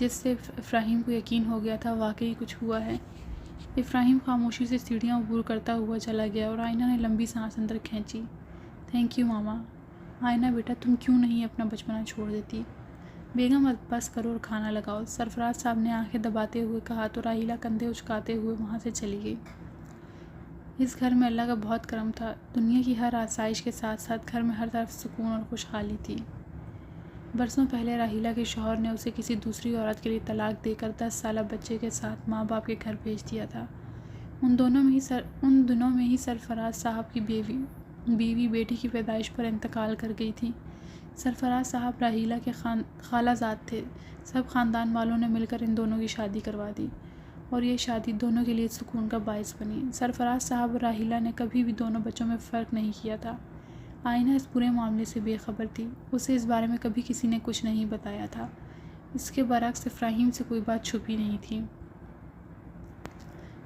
جس سے افراہیم کو یقین ہو گیا تھا واقعی کچھ ہوا ہے۔ افراہیم خاموشی سے سیڑھیاں عبور کرتا ہوا چلا گیا اور آئینہ نے لمبی سانس اندر کھینچی۔ تھینک یو ماما۔ آئینہ بیٹا تم کیوں نہیں اپنا بچپنا چھوڑ دیتی؟ بیگم اب بس کرو اور کھانا لگاؤ، سرفراز صاحب نے آنکھیں دباتے ہوئے کہا تو راحیلہ کندھے اچکاتے ہوئے وہاں سے چلی گئی۔ اس گھر میں اللہ کا بہت کرم تھا، دنیا کی ہر آسائش کے ساتھ ساتھ گھر میں ہر طرف سکون اور خوشحالی تھی۔ برسوں پہلے راحیلہ کے شوہر نے اسے کسی دوسری عورت کے لیے طلاق دے کر 10 سالہ بچے کے ساتھ ماں باپ کے گھر بھیج دیا تھا۔ ان دنوں میں ہی سرفراز صاحب کی بیوی بیٹی کی پیدائش پر انتقال کر گئی تھی۔ سرفراز صاحب راحیلہ کے خالہ زاد تھے، سب خاندان والوں نے مل کر ان دونوں کی شادی کروا دی اور یہ شادی دونوں کے لیے سکون کا باعث بنی۔ سرفراز صاحب اور راحیلہ نے کبھی بھی دونوں بچوں میں فرق نہیں کیا تھا۔ آئینہ اس پورے معاملے سے بے خبر تھی، اسے اس بارے میں کبھی کسی نے کچھ نہیں بتایا تھا۔ اس کے برعکس افراہیم سے کوئی بات چھپی نہیں تھی۔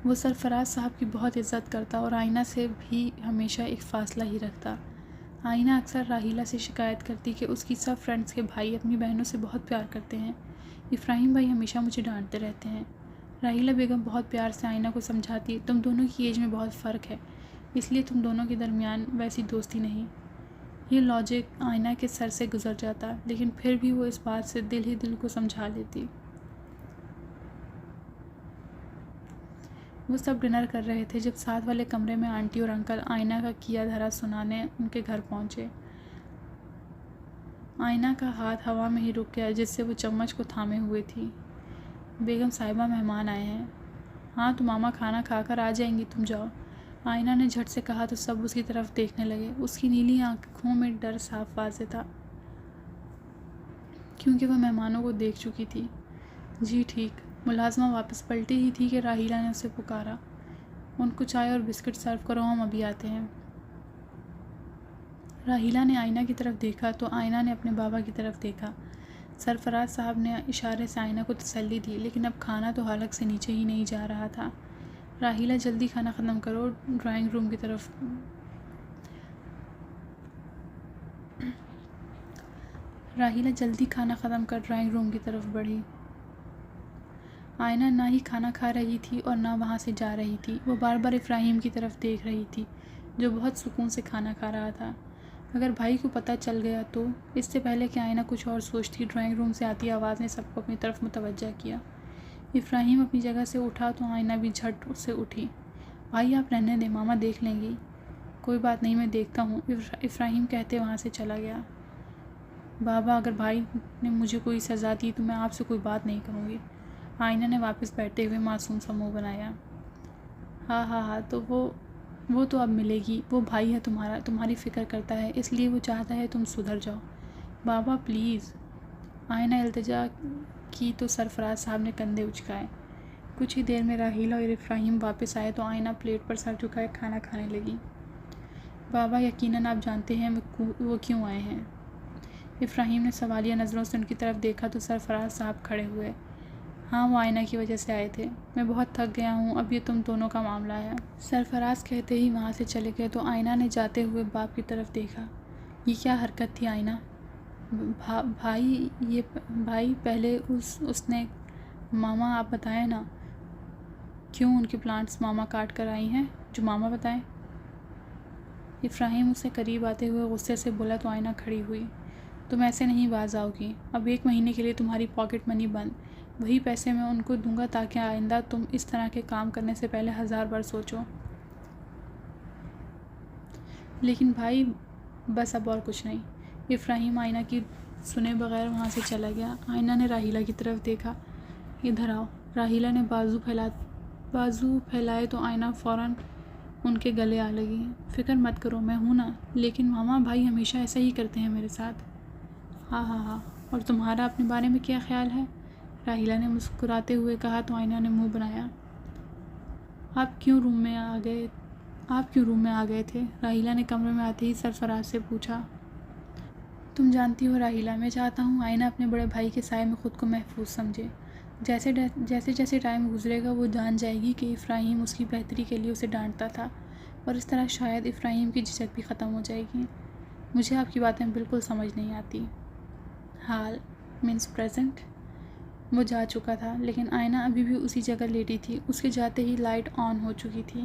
وہ سرفراز صاحب کی بہت عزت کرتا اور آئینہ سے بھی ہمیشہ ایک فاصلہ ہی رکھتا۔ آئینہ اکثر راحیلہ سے شکایت کرتی کہ اس کی سب فرینڈز کے بھائی اپنی بہنوں سے بہت پیار کرتے ہیں، افراہیم بھائی ہمیشہ مجھے ڈانٹتے رہتے ہیں۔ راحیلہ بیگم بہت پیار سے آئینہ کو سمجھاتی تم دونوں کی ایج میں بہت فرق ہے، اس لیے تم دونوں کے درمیان ویسی دوستی نہیں۔ یہ لاجک آئینہ کے سر سے گزر جاتا، لیکن پھر بھی وہ اس بات سے دل ہی دل کو سمجھا لیتی۔ وہ سب ڈنر کر رہے تھے جب ساتھ والے کمرے میں آنٹی اور انکل آئینہ کا کیا دھرا سنانے ان کے گھر پہنچے۔ آئینہ کا ہاتھ ہوا میں ہی رک گیا جس سے وہ چمچ کو تھامے ہوئے تھی۔ بیگم صاحبہ مہمان آئے ہیں۔ ہاں تو ماما کھانا کھا کر آ جائیں گی، تم جاؤ، آئینہ نے جھٹ سے کہا تو سب اس کی طرف دیکھنے لگے۔ اس کی نیلی آنکھوں میں ڈر صاف واضح تھا کیونکہ وہ مہمانوں کو دیکھ چکی تھی۔ جی ٹھیک۔ ملازمہ واپس پلٹی ہی تھی کہ راحیلہ نے اسے پکارا، ان کو چائے اور بسکٹ سرو کرو، ہم ابھی آتے ہیں۔ راحیلہ نے آئینہ کی طرف دیکھا تو آئینہ نے اپنے بابا کی طرف دیکھا۔ سرفراز صاحب نے اشارے سے آئینہ کو تسلی دی، لیکن اب کھانا تو حلق سے نیچے ہی نہیں جا رہا تھا۔ راحیلہ جلدی کھانا ختم کرو، ڈرائنگ روم کی طرف۔ راحیلہ جلدی کھانا ختم کر ڈرائنگ روم کی طرف بڑھی۔ آئینہ نہ ہی کھانا کھا رہی تھی اور نہ وہاں سے جا رہی تھی، وہ بار بار افراہیم کی طرف دیکھ رہی تھی جو بہت سکون سے کھانا کھا رہا تھا۔ اگر بھائی کو پتہ چل گیا تو؟ اس سے پہلے کہ آئینہ کچھ اور سوچتی، ڈرائنگ روم سے آتی آواز نے سب کو اپنی طرف متوجہ کیا۔ افراہیم اپنی جگہ سے اٹھا تو آئینہ بھی جھٹ سے اٹھی۔ بھائی آپ رہنے دیں، ماما دیکھ لیں گی۔ کوئی بات نہیں، میں دیکھتا ہوں، افراہیم کہتے وہاں سے چلا گیا۔ بابا اگر بھائی نے مجھے کوئی سزا دی تو میں آپ سے کوئی بات نہیں کروں گی۔ آئینہ نے واپس بیٹھتے ہوئے معصوم سا منہ بنایا۔ ہاں تو وہ تو اب ملے گی، وہ بھائی ہے تمہارا، تمہاری فکر کرتا ہے، اس لیے وہ چاہتا ہے تم سدھر جاؤ۔ بابا پلیز۔ آئینہ التجا کی تو سرفراز صاحب نے کندھے اچکائے۔ کچھ ہی دیر میں راحیلہ اور افراہیم واپس آئے تو آئینہ پلیٹ پر سر جھکائے کھانا کھانے لگی۔ بابا یقیناً آپ جانتے ہیں وہ کیوں آئے ہیں؟ افراہیم نے سوالیہ نظروں سے ان کی طرف دیکھا تو سرفراز صاحب کھڑے ہوئے۔ ہاں وہ آئینہ کی وجہ سے آئے تھے، میں بہت تھک گیا ہوں، اب یہ تم دونوں کا معاملہ ہے۔ سرفراز کہتے ہی وہاں سے چلے گئے تو آئینہ نے جاتے ہوئے باپ کی طرف دیکھا۔ یہ کیا حرکت تھی آئینہ؟ بھائی پہلے اس نے ماما آپ بتائیں نا کیوں ان کی پلانٹس ماما کاٹ کر آئی ہیں، جو ماما بتائیں۔ افراہیم اس سے قریب آتے ہوئے غصے سے بولا تو آئینہ کھڑی ہوئی۔ تم ایسے نہیں باز آؤ گی، اب 1 مہینے کے لیے تمہاری پاکٹ منی بند، وہی پیسے میں ان کو دوں گا تاکہ آئندہ تم اس طرح کے کام کرنے سے پہلے 1000 بار سوچو۔ لیکن بھائی بس اب اور کچھ نہیں۔ افراہیم آئینہ کی سنے بغیر وہاں سے چلا گیا۔ آئینہ نے راحیلہ کی طرف دیکھا۔ ادھر آؤ۔ راحیلہ نے بازو پھیلائے تو آئینہ فوراً ان کے گلے آ لگی۔ فکر مت کرو، میں ہوں نا، لیکن ماما بھائی ہمیشہ ایسا ہی کرتے ہیں میرے ساتھ۔ ہاں اور تمہارا اپنے بارے میں کیا خیال ہے؟ راحیلہ نے مسکراتے ہوئے کہا تو آئینہ نے منہ بنایا۔ آپ کیوں روم میں آ گئے تھے؟ راحیلہ نے کمرے میں آتے ہی سرفراز سے پوچھا۔ تم جانتی ہو راحیلہ، میں چاہتا ہوں آئینہ اپنے بڑے بھائی کے سائے میں خود کو محفوظ سمجھے۔ جیسے ٹائم گزرے گا وہ جان جائے گی کہ افراہیم اس کی بہتری کے لیے اسے ڈانٹتا تھا، اور اس طرح شاید افراہیم کی جھجک بھی ختم ہو جائے گی۔ مجھے آپ کی باتیں بالکل سمجھ نہیں آتی۔ حال مینس پریزنٹ۔ وہ جا چکا تھا، لیکن آئینہ ابھی بھی اسی جگہ لیٹی تھی۔ اس کے جاتے ہی لائٹ آن ہو چکی تھی،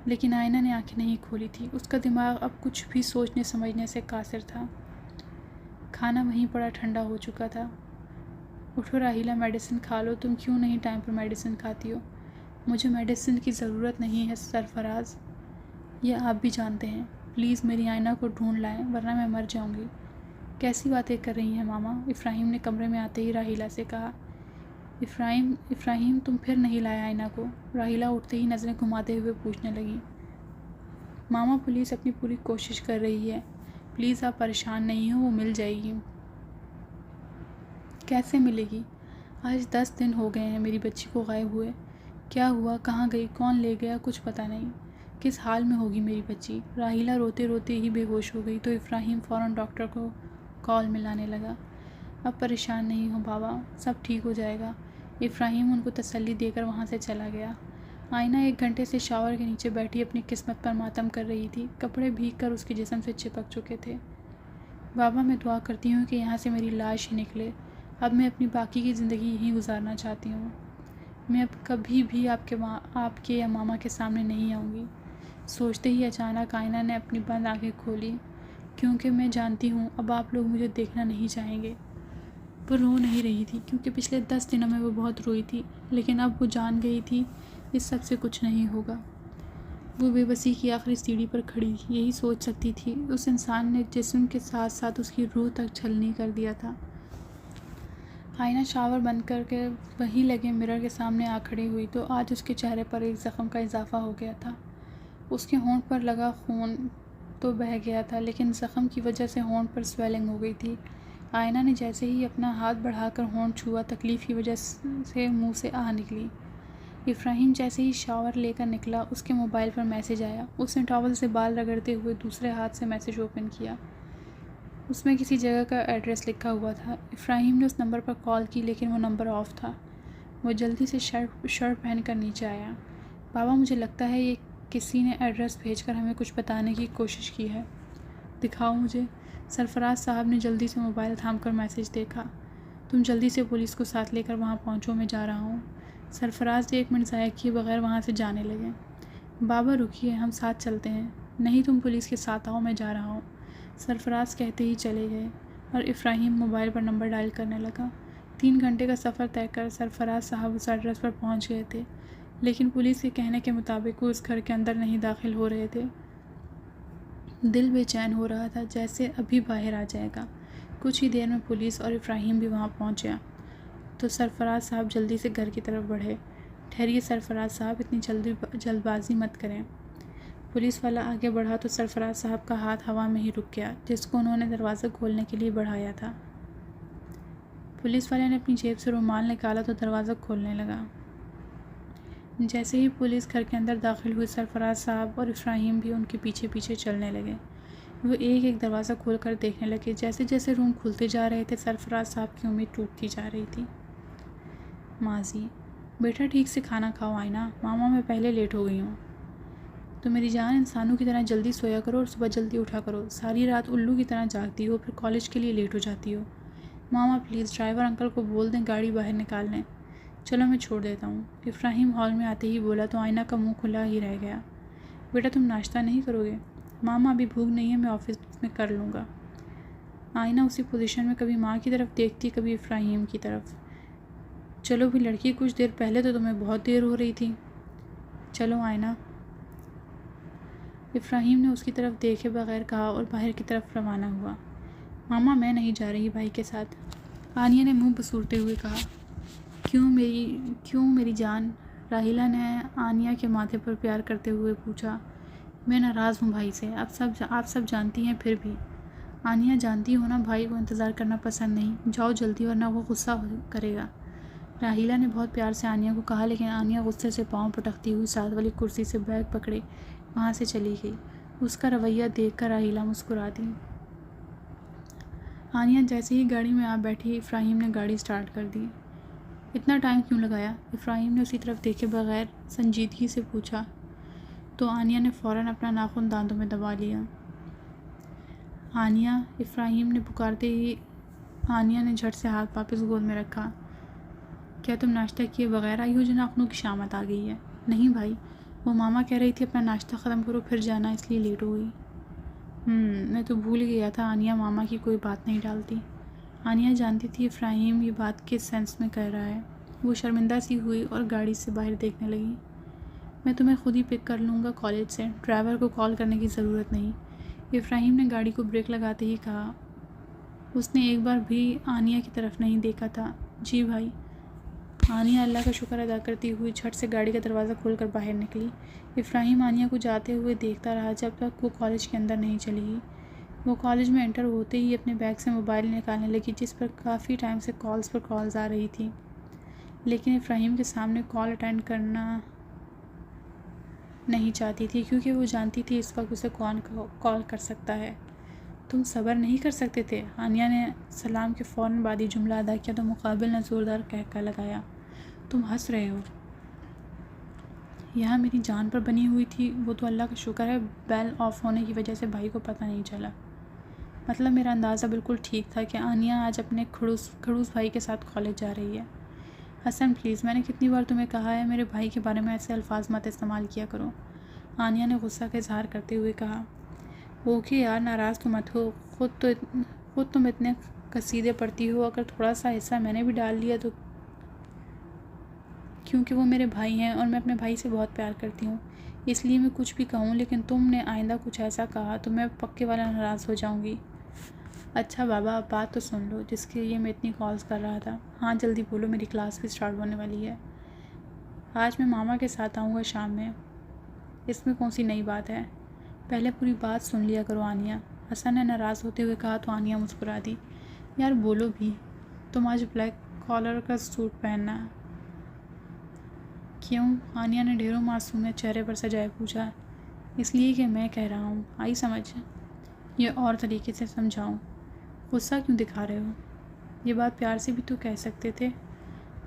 لیکن آئینہ نے آنکھیں نہیں کھولی تھی۔ اس کا دماغ اب کچھ بھی سوچنے سمجھنے سے قاصر تھا۔ کھانا وہیں پڑا ٹھنڈا ہو چکا تھا۔ اٹھو راحیلہ، میڈیسن کھا لو۔ تم کیوں نہیں ٹائم پر میڈیسن کھاتی ہو؟ مجھے میڈیسن کی ضرورت نہیں ہے سرفراز، یہ آپ بھی جانتے ہیں۔ پلیز میری آئینہ کو ڈھونڈ لائیں ورنہ میں مر جاؤں گی۔ کیسی باتیں کر رہی ہیں ماما؟ افراہیم نے کمرے میں آتے ہی راحیلہ سے کہا۔ افراہیم تم پھر نہیں لائے آئینہ کو؟ راحیلہ اٹھتے ہی نظریں گھماتے ہوئے پوچھنے لگی۔ ماما پولیس اپنی پوری کوشش کر رہی ہے، پلیز آپ پریشان نہیں ہو، وہ مل جائے گی۔ کیسے ملے گی؟ آج 10 دن ہو گئے ہیں میری بچی کو غائب ہوئے۔ کیا ہوا، کہاں گئی، کون لے گیا، کچھ پتہ نہیں۔ کس حال میں ہوگی میری بچی؟ راحیلہ روتے روتے ہی بے ہوش ہو گئی تو افراہیم فوراً ڈاکٹر کو کال ملانے لگا۔ اب پریشان نہیں ہو بابا، سب ٹھیک ہو جائے گا۔ افراہیم ان کو تسلی دے کر وہاں سے چلا گیا۔ آئینہ 1 گھنٹے سے شاور کے نیچے بیٹھی اپنی قسمت پر ماتم کر رہی تھی۔ کپڑے بھیگ کر اس کے جسم سے چپک چکے تھے۔ بابا میں دعا کرتی ہوں کہ یہاں سے میری لاش ہی نکلے۔ اب میں اپنی باقی کی زندگی یہیں گزارنا چاہتی ہوں۔ میں اب کبھی بھی آپ کے یا ماما کے سامنے نہیں آؤں گی۔ سوچتے ہی اچانک آئینہ نے اپنی بند آنکھیں کھولی۔ کیونکہ میں جانتی ہوں اب آپ لوگ مجھے دیکھنا نہیں چاہیں گے۔ وہ رو نہیں رہی تھی کیونکہ پچھلے 10 دنوں میں وہ بہت روئی تھی، لیکن اب وہ جان گئی تھی اس سب سے کچھ نہیں ہوگا۔ وہ بے بسی کی آخری سیڑھی پر کھڑی یہی سوچ سکتی تھی، اس انسان نے جسم کے ساتھ ساتھ اس کی روح تک چھلنی کر دیا تھا۔ آئینہ شاور بند کر کے وہیں لگے مرر کے سامنے آ کھڑی ہوئی تو آج اس کے چہرے پر ایک زخم کا اضافہ ہو گیا تھا۔ اس کے ہونٹ پر لگا خون تو بہہ گیا تھا، لیکن زخم کی وجہ سے ہونٹ پر سویلنگ ہو گئی تھی۔ آئینہ نے جیسے ہی اپنا ہاتھ بڑھا کر ہونٹ چھوا، تکلیف کی وجہ سے منہ سے آہ نکلی۔ افراہیم جیسے ہی شاور لے کر نکلا، اس کے موبائل پر میسج آیا۔ اس نے ٹاول سے بال رگڑتے ہوئے دوسرے ہاتھ سے میسج اوپن کیا۔ اس میں کسی جگہ کا ایڈریس لکھا ہوا تھا۔ افراہیم نے اس نمبر پر کال کی لیکن وہ نمبر آف تھا۔ وہ جلدی سے شرٹ پہن کر نیچے آیا۔ بابا مجھے لگتا ہے یہ کسی نے ایڈریس بھیج کر ہمیں کچھ بتانے کی کوشش کی ہے۔ دکھاؤ مجھے۔ سرفراز صاحب نے جلدی سے موبائل تھام کر میسج دیکھا۔ تم جلدی سے پولیس کو ساتھ لے کر وہاں پہنچو، میں جا رہا ہوں۔ سرفراز 1 منٹ ضائع کیے بغیر وہاں سے جانے لگے۔ بابا رکیے، ہم ساتھ چلتے ہیں۔ نہیں تم پولیس کے ساتھ آؤ، میں جا رہا ہوں۔ سرفراز کہتے ہی چلے گئے اور افراہیم موبائل پر نمبر ڈائل کرنے لگا۔ 3 گھنٹے کا سفر طے کر سرفراز صاحب اس ایڈریس پر پہنچ گئے تھے، لیکن پولیس کے کہنے کے مطابق وہ اس گھر کے اندر نہیں داخل ہو رہے تھے۔ دل بے چین ہو رہا تھا جیسے ابھی باہر آ جائے گا۔ کچھ ہی دیر میں پولیس اور افراہیم بھی وہاں پہنچا تو سرفراز صاحب جلدی سے گھر کی طرف بڑھے۔ ٹھہریے سرفراز صاحب، اتنی جلد بازی مت کریں۔ پولیس والا آگے بڑھا تو سرفراز صاحب کا ہاتھ ہوا میں ہی رک گیا جس کو انہوں نے دروازہ کھولنے کے لیے بڑھایا تھا۔ پولیس والے نے اپنی جیب سے رومال نکالا تو دروازہ کھولنے لگا۔ جیسے ہی پولیس گھر کے اندر داخل ہوئی، سرفراز صاحب اور افراہیم بھی ان کے پیچھے پیچھے چلنے لگے۔ وہ ایک ایک دروازہ کھول کر دیکھنے لگے۔ جیسے جیسے روم کھلتے جا رہے تھے، سرفراز صاحب کی امید ٹوٹتی جا رہی تھی۔ ماضی: بیٹا ٹھیک سے کھانا کھاؤ آئینہ، ماما میں پہلے لیٹ ہو گئی ہوں۔ تو میری جان، انسانوں کی طرح جلدی سویا کرو اور صبح جلدی اٹھا کرو۔ ساری رات الو کی طرح جاگتی ہو، پھر کالج کے لیے لیٹ ہو جاتی ہو۔ ماما پلیز ڈرائیور انکل کو بول دیں گاڑی باہر نکال لیں۔ چلو میں چھوڑ دیتا ہوں۔ افراہیم ہال میں آتے ہی بولا تو آئینہ کا منہ کھلا ہی رہ گیا۔ بیٹا تم ناشتہ نہیں کرو گے؟ ماما ابھی بھوک نہیں ہے، میں آفس میں کر لوں گا۔ آئینہ اسی پوزیشن میں کبھی ماں کی طرف دیکھتی، کبھی افراہیم کی طرف۔ چلو بھی لڑکی، کچھ دیر پہلے تو تمہیں بہت دیر ہو رہی تھی۔ چلو آئینہ۔ افراہیم نے اس کی طرف دیکھے بغیر کہا اور باہر کی طرف روانہ ہوا۔ ماما میں نہیں جا رہی بھائی کے ساتھ، آنیہ نے منہ بسورتے ہوئے کہا۔ کیوں میری جان؟ راحیلہ نے آنیہ کے ماتھے پر پیار کرتے ہوئے پوچھا۔ میں ناراض ہوں بھائی سے، آپ سب جانتی ہیں، پھر بھی۔ آنیہ جانتی ہو نا بھائی کو انتظار کرنا پسند نہیں، جاؤ جلدی ورنہ وہ غصہ کرے گا۔ راحیلہ نے بہت پیار سے آنیہ کو کہا، لیکن آنیہ غصے سے پاؤں پٹکتی ہوئی ساتھ والی کرسی سے بیگ پکڑے وہاں سے چلی گئی۔ اس کا رویہ دیکھ کر راحیلہ مسکرا دی۔ آنیہ جیسے ہی گاڑی میں آ بیٹھی، افراہیم نے گاڑی سٹارٹ کر دی۔ اتنا ٹائم کیوں لگایا؟ افراہیم نے اسی طرف دیکھے بغیر سنجیدگی سے پوچھا تو آنیہ نے فوراً اپنا ناخن دانتوں میں دبا لیا۔ آنیہ، افراہیم نے پکارتے ہی آنیہ نے جھٹ سے ہاتھ واپس گود میں رکھا۔ کیا تم ناشتہ کیے بغیر آئی ہو جو ناخنوں کی شامت آ گئی ہے؟ نہیں بھائی، وہ ماما کہہ رہی تھی اپنا ناشتہ ختم کرو پھر جانا، اس لیے لیٹ ہو گئی۔ میں تو بھول گیا تھا آنیہ ماما کی کوئی بات نہیں ڈالتی۔ آنیہ جانتی تھی افراہیم یہ بات کس سینس میں کہہ رہا ہے۔ وہ شرمندہ سی ہوئی اور گاڑی سے باہر دیکھنے لگی۔ میں تمہیں خود ہی پک کر لوں گا کالج سے، ڈرائیور کو کال کرنے کی ضرورت نہیں، افراہیم نے گاڑی کو بریک لگاتے ہی کہا۔ اس نے ایک بار بھی آنیہ کی طرف نہیں دیکھا تھا۔ جی بھائی۔ آنیہ اللہ کا شکر ادا کرتی ہوئی جھٹ سے گاڑی کا دروازہ کھول کر باہر نکلی۔ افراہیم آنیہ کو جاتے ہوئے دیکھتا رہا جب تک وہ کالج کے اندر نہیں چلی گئی۔ وہ کالج میں انٹر ہوتے ہی اپنے بیگ سے موبائل نکالنے لگی جس پر کافی ٹائم سے کالز پر کالز آ رہی تھی، لیکن افراہیم کے سامنے کال اٹینڈ کرنا نہیں چاہتی تھی کیونکہ وہ جانتی تھی اس وقت اسے کون کال کر سکتا ہے۔ تم صبر نہیں کر سکتے تھے؟ آنیہ نے سلام کے فوراً بعد یہ جملہ ادا کیا تو مقابل نے زوردار قہقہہ لگایا۔ تم ہنس رہے ہو؟ یہاں میری جان پر بنی ہوئی تھی، وہ تو اللہ کا شکر ہے بیل آف ہونے کی وجہ سے بھائی کو پتہ نہیں چلا۔ مطلب میرا اندازہ بالکل ٹھیک تھا کہ آنیہ آج اپنے کھڑوس بھائی کے ساتھ کالج جا رہی ہے۔ حسن پلیز، میں نے کتنی بار تمہیں کہا ہے میرے بھائی کے بارے میں ایسے الفاظ مت استعمال کیا کرو، آنیہ نے غصہ کا اظہار کرتے ہوئے کہا۔ اوکے یار، ناراض تو مت ہو، خود تم اتنے قصیدے پڑھتی ہو، اگر تھوڑا سا حصہ میں نے بھی ڈال لیا تو کیونکہ وہ میرے بھائی ہیں اور میں اپنے بھائی سے بہت پیار کرتی ہوں، اس لیے میں کچھ بھی کہوں، لیکن تم نے آئندہ کچھ ایسا کہا تو میں پکے والا ناراض ہو جاؤں گی۔ اچھا بابا، اب بات تو سن لو جس کے لیے میں اتنی کالز کر رہا تھا۔ ہاں جلدی بولو، میری کلاس بھی سٹارٹ ہونے والی ہے۔ آج میں ماما کے ساتھ آؤں گا شام میں، اس میں کون سی نئی بات ہے؟ پہلے پوری بات سن لیا کرو آنیہ، حسن نے ناراض ہوتے ہوئے کہا تو آنیہ مسکرا دی۔ یار بولو بھی، تم آج بلیک کالر کا سوٹ پہننا کیوں؟ آنیہ نے ڈھیروں معصومیت چہرے پر سجائے پوچھا۔ اس لیے کہ میں کہہ رہا ہوں، آئی سمجھ؟ یہ اور طریقے سے سمجھاؤں؟ غصہ کیوں دکھا رہے ہو؟ یہ بات پیار سے بھی تو کہہ سکتے تھے۔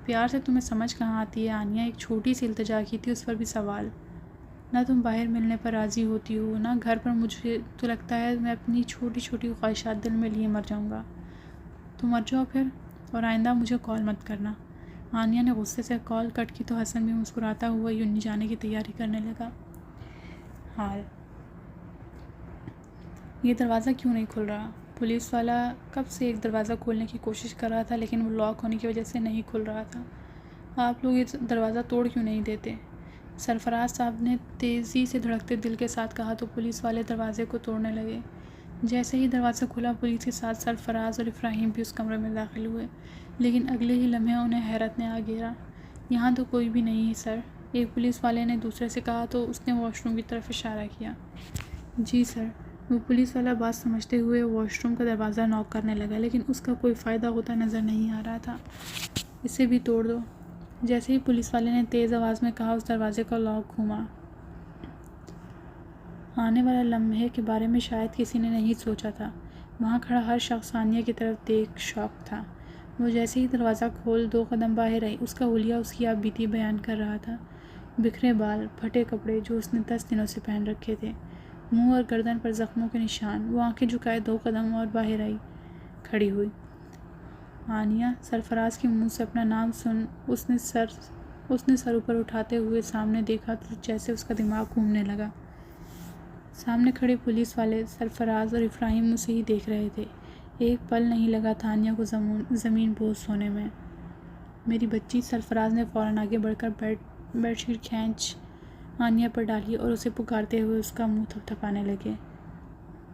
پیار سے تمہیں سمجھ کہاں آتی ہے آنیہ؟ ایک چھوٹی سی التجا کی تھی، اس پر بھی سوال۔ نہ تم باہر ملنے پر راضی ہوتی ہو، نہ گھر پر، مجھے تو لگتا ہے میں اپنی چھوٹی چھوٹی خواہشات دل میں لیے مر جاؤں گا۔ تو مر جاؤ پھر، اور آئندہ مجھے کال مت کرنا۔ آنیہ نے غصے سے کال کٹ کی تو حسن بھی مسکراتا ہوا یونی جانے کی تیاری کرنے لگا۔ حال یہ دروازہ کیوں نہیں کھل رہا؟ پولیس والا کب سے ایک دروازہ کھولنے کی کوشش کر رہا تھا لیکن وہ لاک ہونے کی وجہ سے نہیں کھل رہا تھا۔ آپ لوگ یہ دروازہ توڑ کیوں نہیں دیتے؟ سرفراز صاحب نے تیزی سے دھڑکتے دل کے ساتھ کہا تو پولیس والے دروازے کو توڑنے لگے۔ جیسے ہی دروازہ کھلا پولیس کے ساتھ سرفراز اور افراہیم بھی اس کمرے میں داخل ہوئے، لیکن اگلے ہی لمحے انہیں حیرت نے آ گھیرا۔ یہاں تو کوئی بھی نہیں ہے سر، ایک پولیس والے نے دوسرے سے کہا تو اس نے واش روم کی طرف اشارہ کیا۔ جی سر۔ وہ پولیس والا بات سمجھتے ہوئے واش روم کا دروازہ نوک کرنے لگا لیکن اس کا کوئی فائدہ ہوتا نظر نہیں آ رہا تھا۔ اسے بھی توڑ دو۔ جیسے ہی پولیس والے نے تیز آواز میں کہا اس دروازے کا لاک گھوما۔ آنے والے لمحے کے بارے میں شاید کسی نے نہیں سوچا تھا۔ وہاں کھڑا ہر شخص آنیہ کی طرف دیکھ شاک تھا۔ وہ جیسے ہی دروازہ کھول 2 قدم باہر آئی، اس کا حلیہ اس کی آپ بیتی بیان کر رہا تھا۔ بکھرے بال، پھٹے کپڑے جو اس نے 10 دنوں سے پہن رکھے تھے، منہ اور گردن پر زخموں کے نشان۔ وہ آنکھیں جھکائے 2 قدم اور باہر آئی، کھڑی ہوئی۔ آنیہ، سرفراز کے منہ سے اپنا نام سن اس نے سر اوپر اٹھاتے ہوئے سامنے دیکھا تو جیسے اس کا دماغ گھومنے لگا۔ سامنے کھڑے پولیس والے سرفراز اور افراہیم اسے ہی دیکھ رہے تھے۔ ایک پل نہیں لگا تھا آنیہ کو زمین بوس ہونے میں۔ میری بچی، سرفراز نے فوراً آگے بڑھ کر بیڈ شیٹ کھینچ آنیہ پر ڈالی اور اسے پکارتے ہوئے اس کا منہ تھپتھپانے لگے۔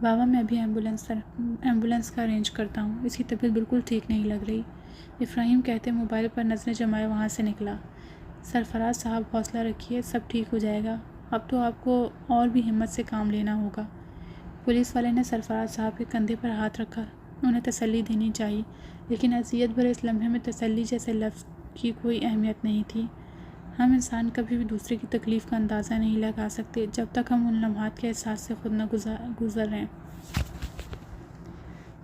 بابا میں ابھی ایمبولینس کا ارینج کرتا ہوں، اس کی طبیعت بالکل ٹھیک نہیں لگ رہی، افراہیم کہتے موبائل پر نظریں جمائے وہاں سے نکلا۔ سرفراز صاحب حوصلہ رکھیے، سب ٹھیک ہو جائے گا، اب تو آپ کو اور بھی ہمت سے کام لینا ہوگا۔ پولیس والے نے سرفراز صاحب کے کندھے پر ہاتھ رکھا، انہیں تسلی دینی چاہیے، لیکن اذیت بھرے اس لمحے میں تسلی جیسے لفظ کی کوئی اہمیت نہیں تھی۔ ہم انسان کبھی بھی دوسرے کی تکلیف کا اندازہ نہیں لگا سکتے جب تک ہم ان لمحات کے احساس سے خود نہ گزر رہیں۔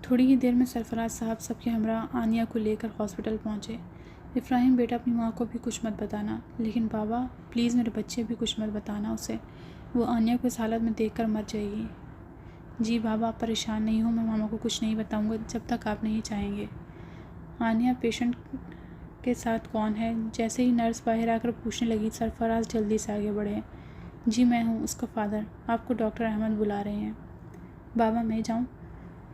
تھوڑی ہی دیر میں سرفراز صاحب سب کے ہمراہ آنیہ کو لے کر ہاسپٹل پہنچے۔ افراہیم بیٹا اپنی ماں کو بھی کچھ مت بتانا، لیکن بابا پلیز میرے بچے بھی کچھ مت بتانا اسے، وہ آنیہ کو اس حالت میں دیکھ کر مر جائے گی۔ جی بابا آپ پریشان نہیں ہو، میں ماما کو کچھ نہیں بتاؤں گا جب تک آپ نہیں چاہیں گے۔ آنیہ کے ساتھ کون ہے؟ جیسے ہی نرس باہر آ کر پوچھنے لگی، سرفراز جلدی سے آگے بڑھے۔ جی میں ہوں اس کا فادر، آپ کو ڈاکٹر احمد بلا رہے ہیں۔ بابا میں جاؤں؟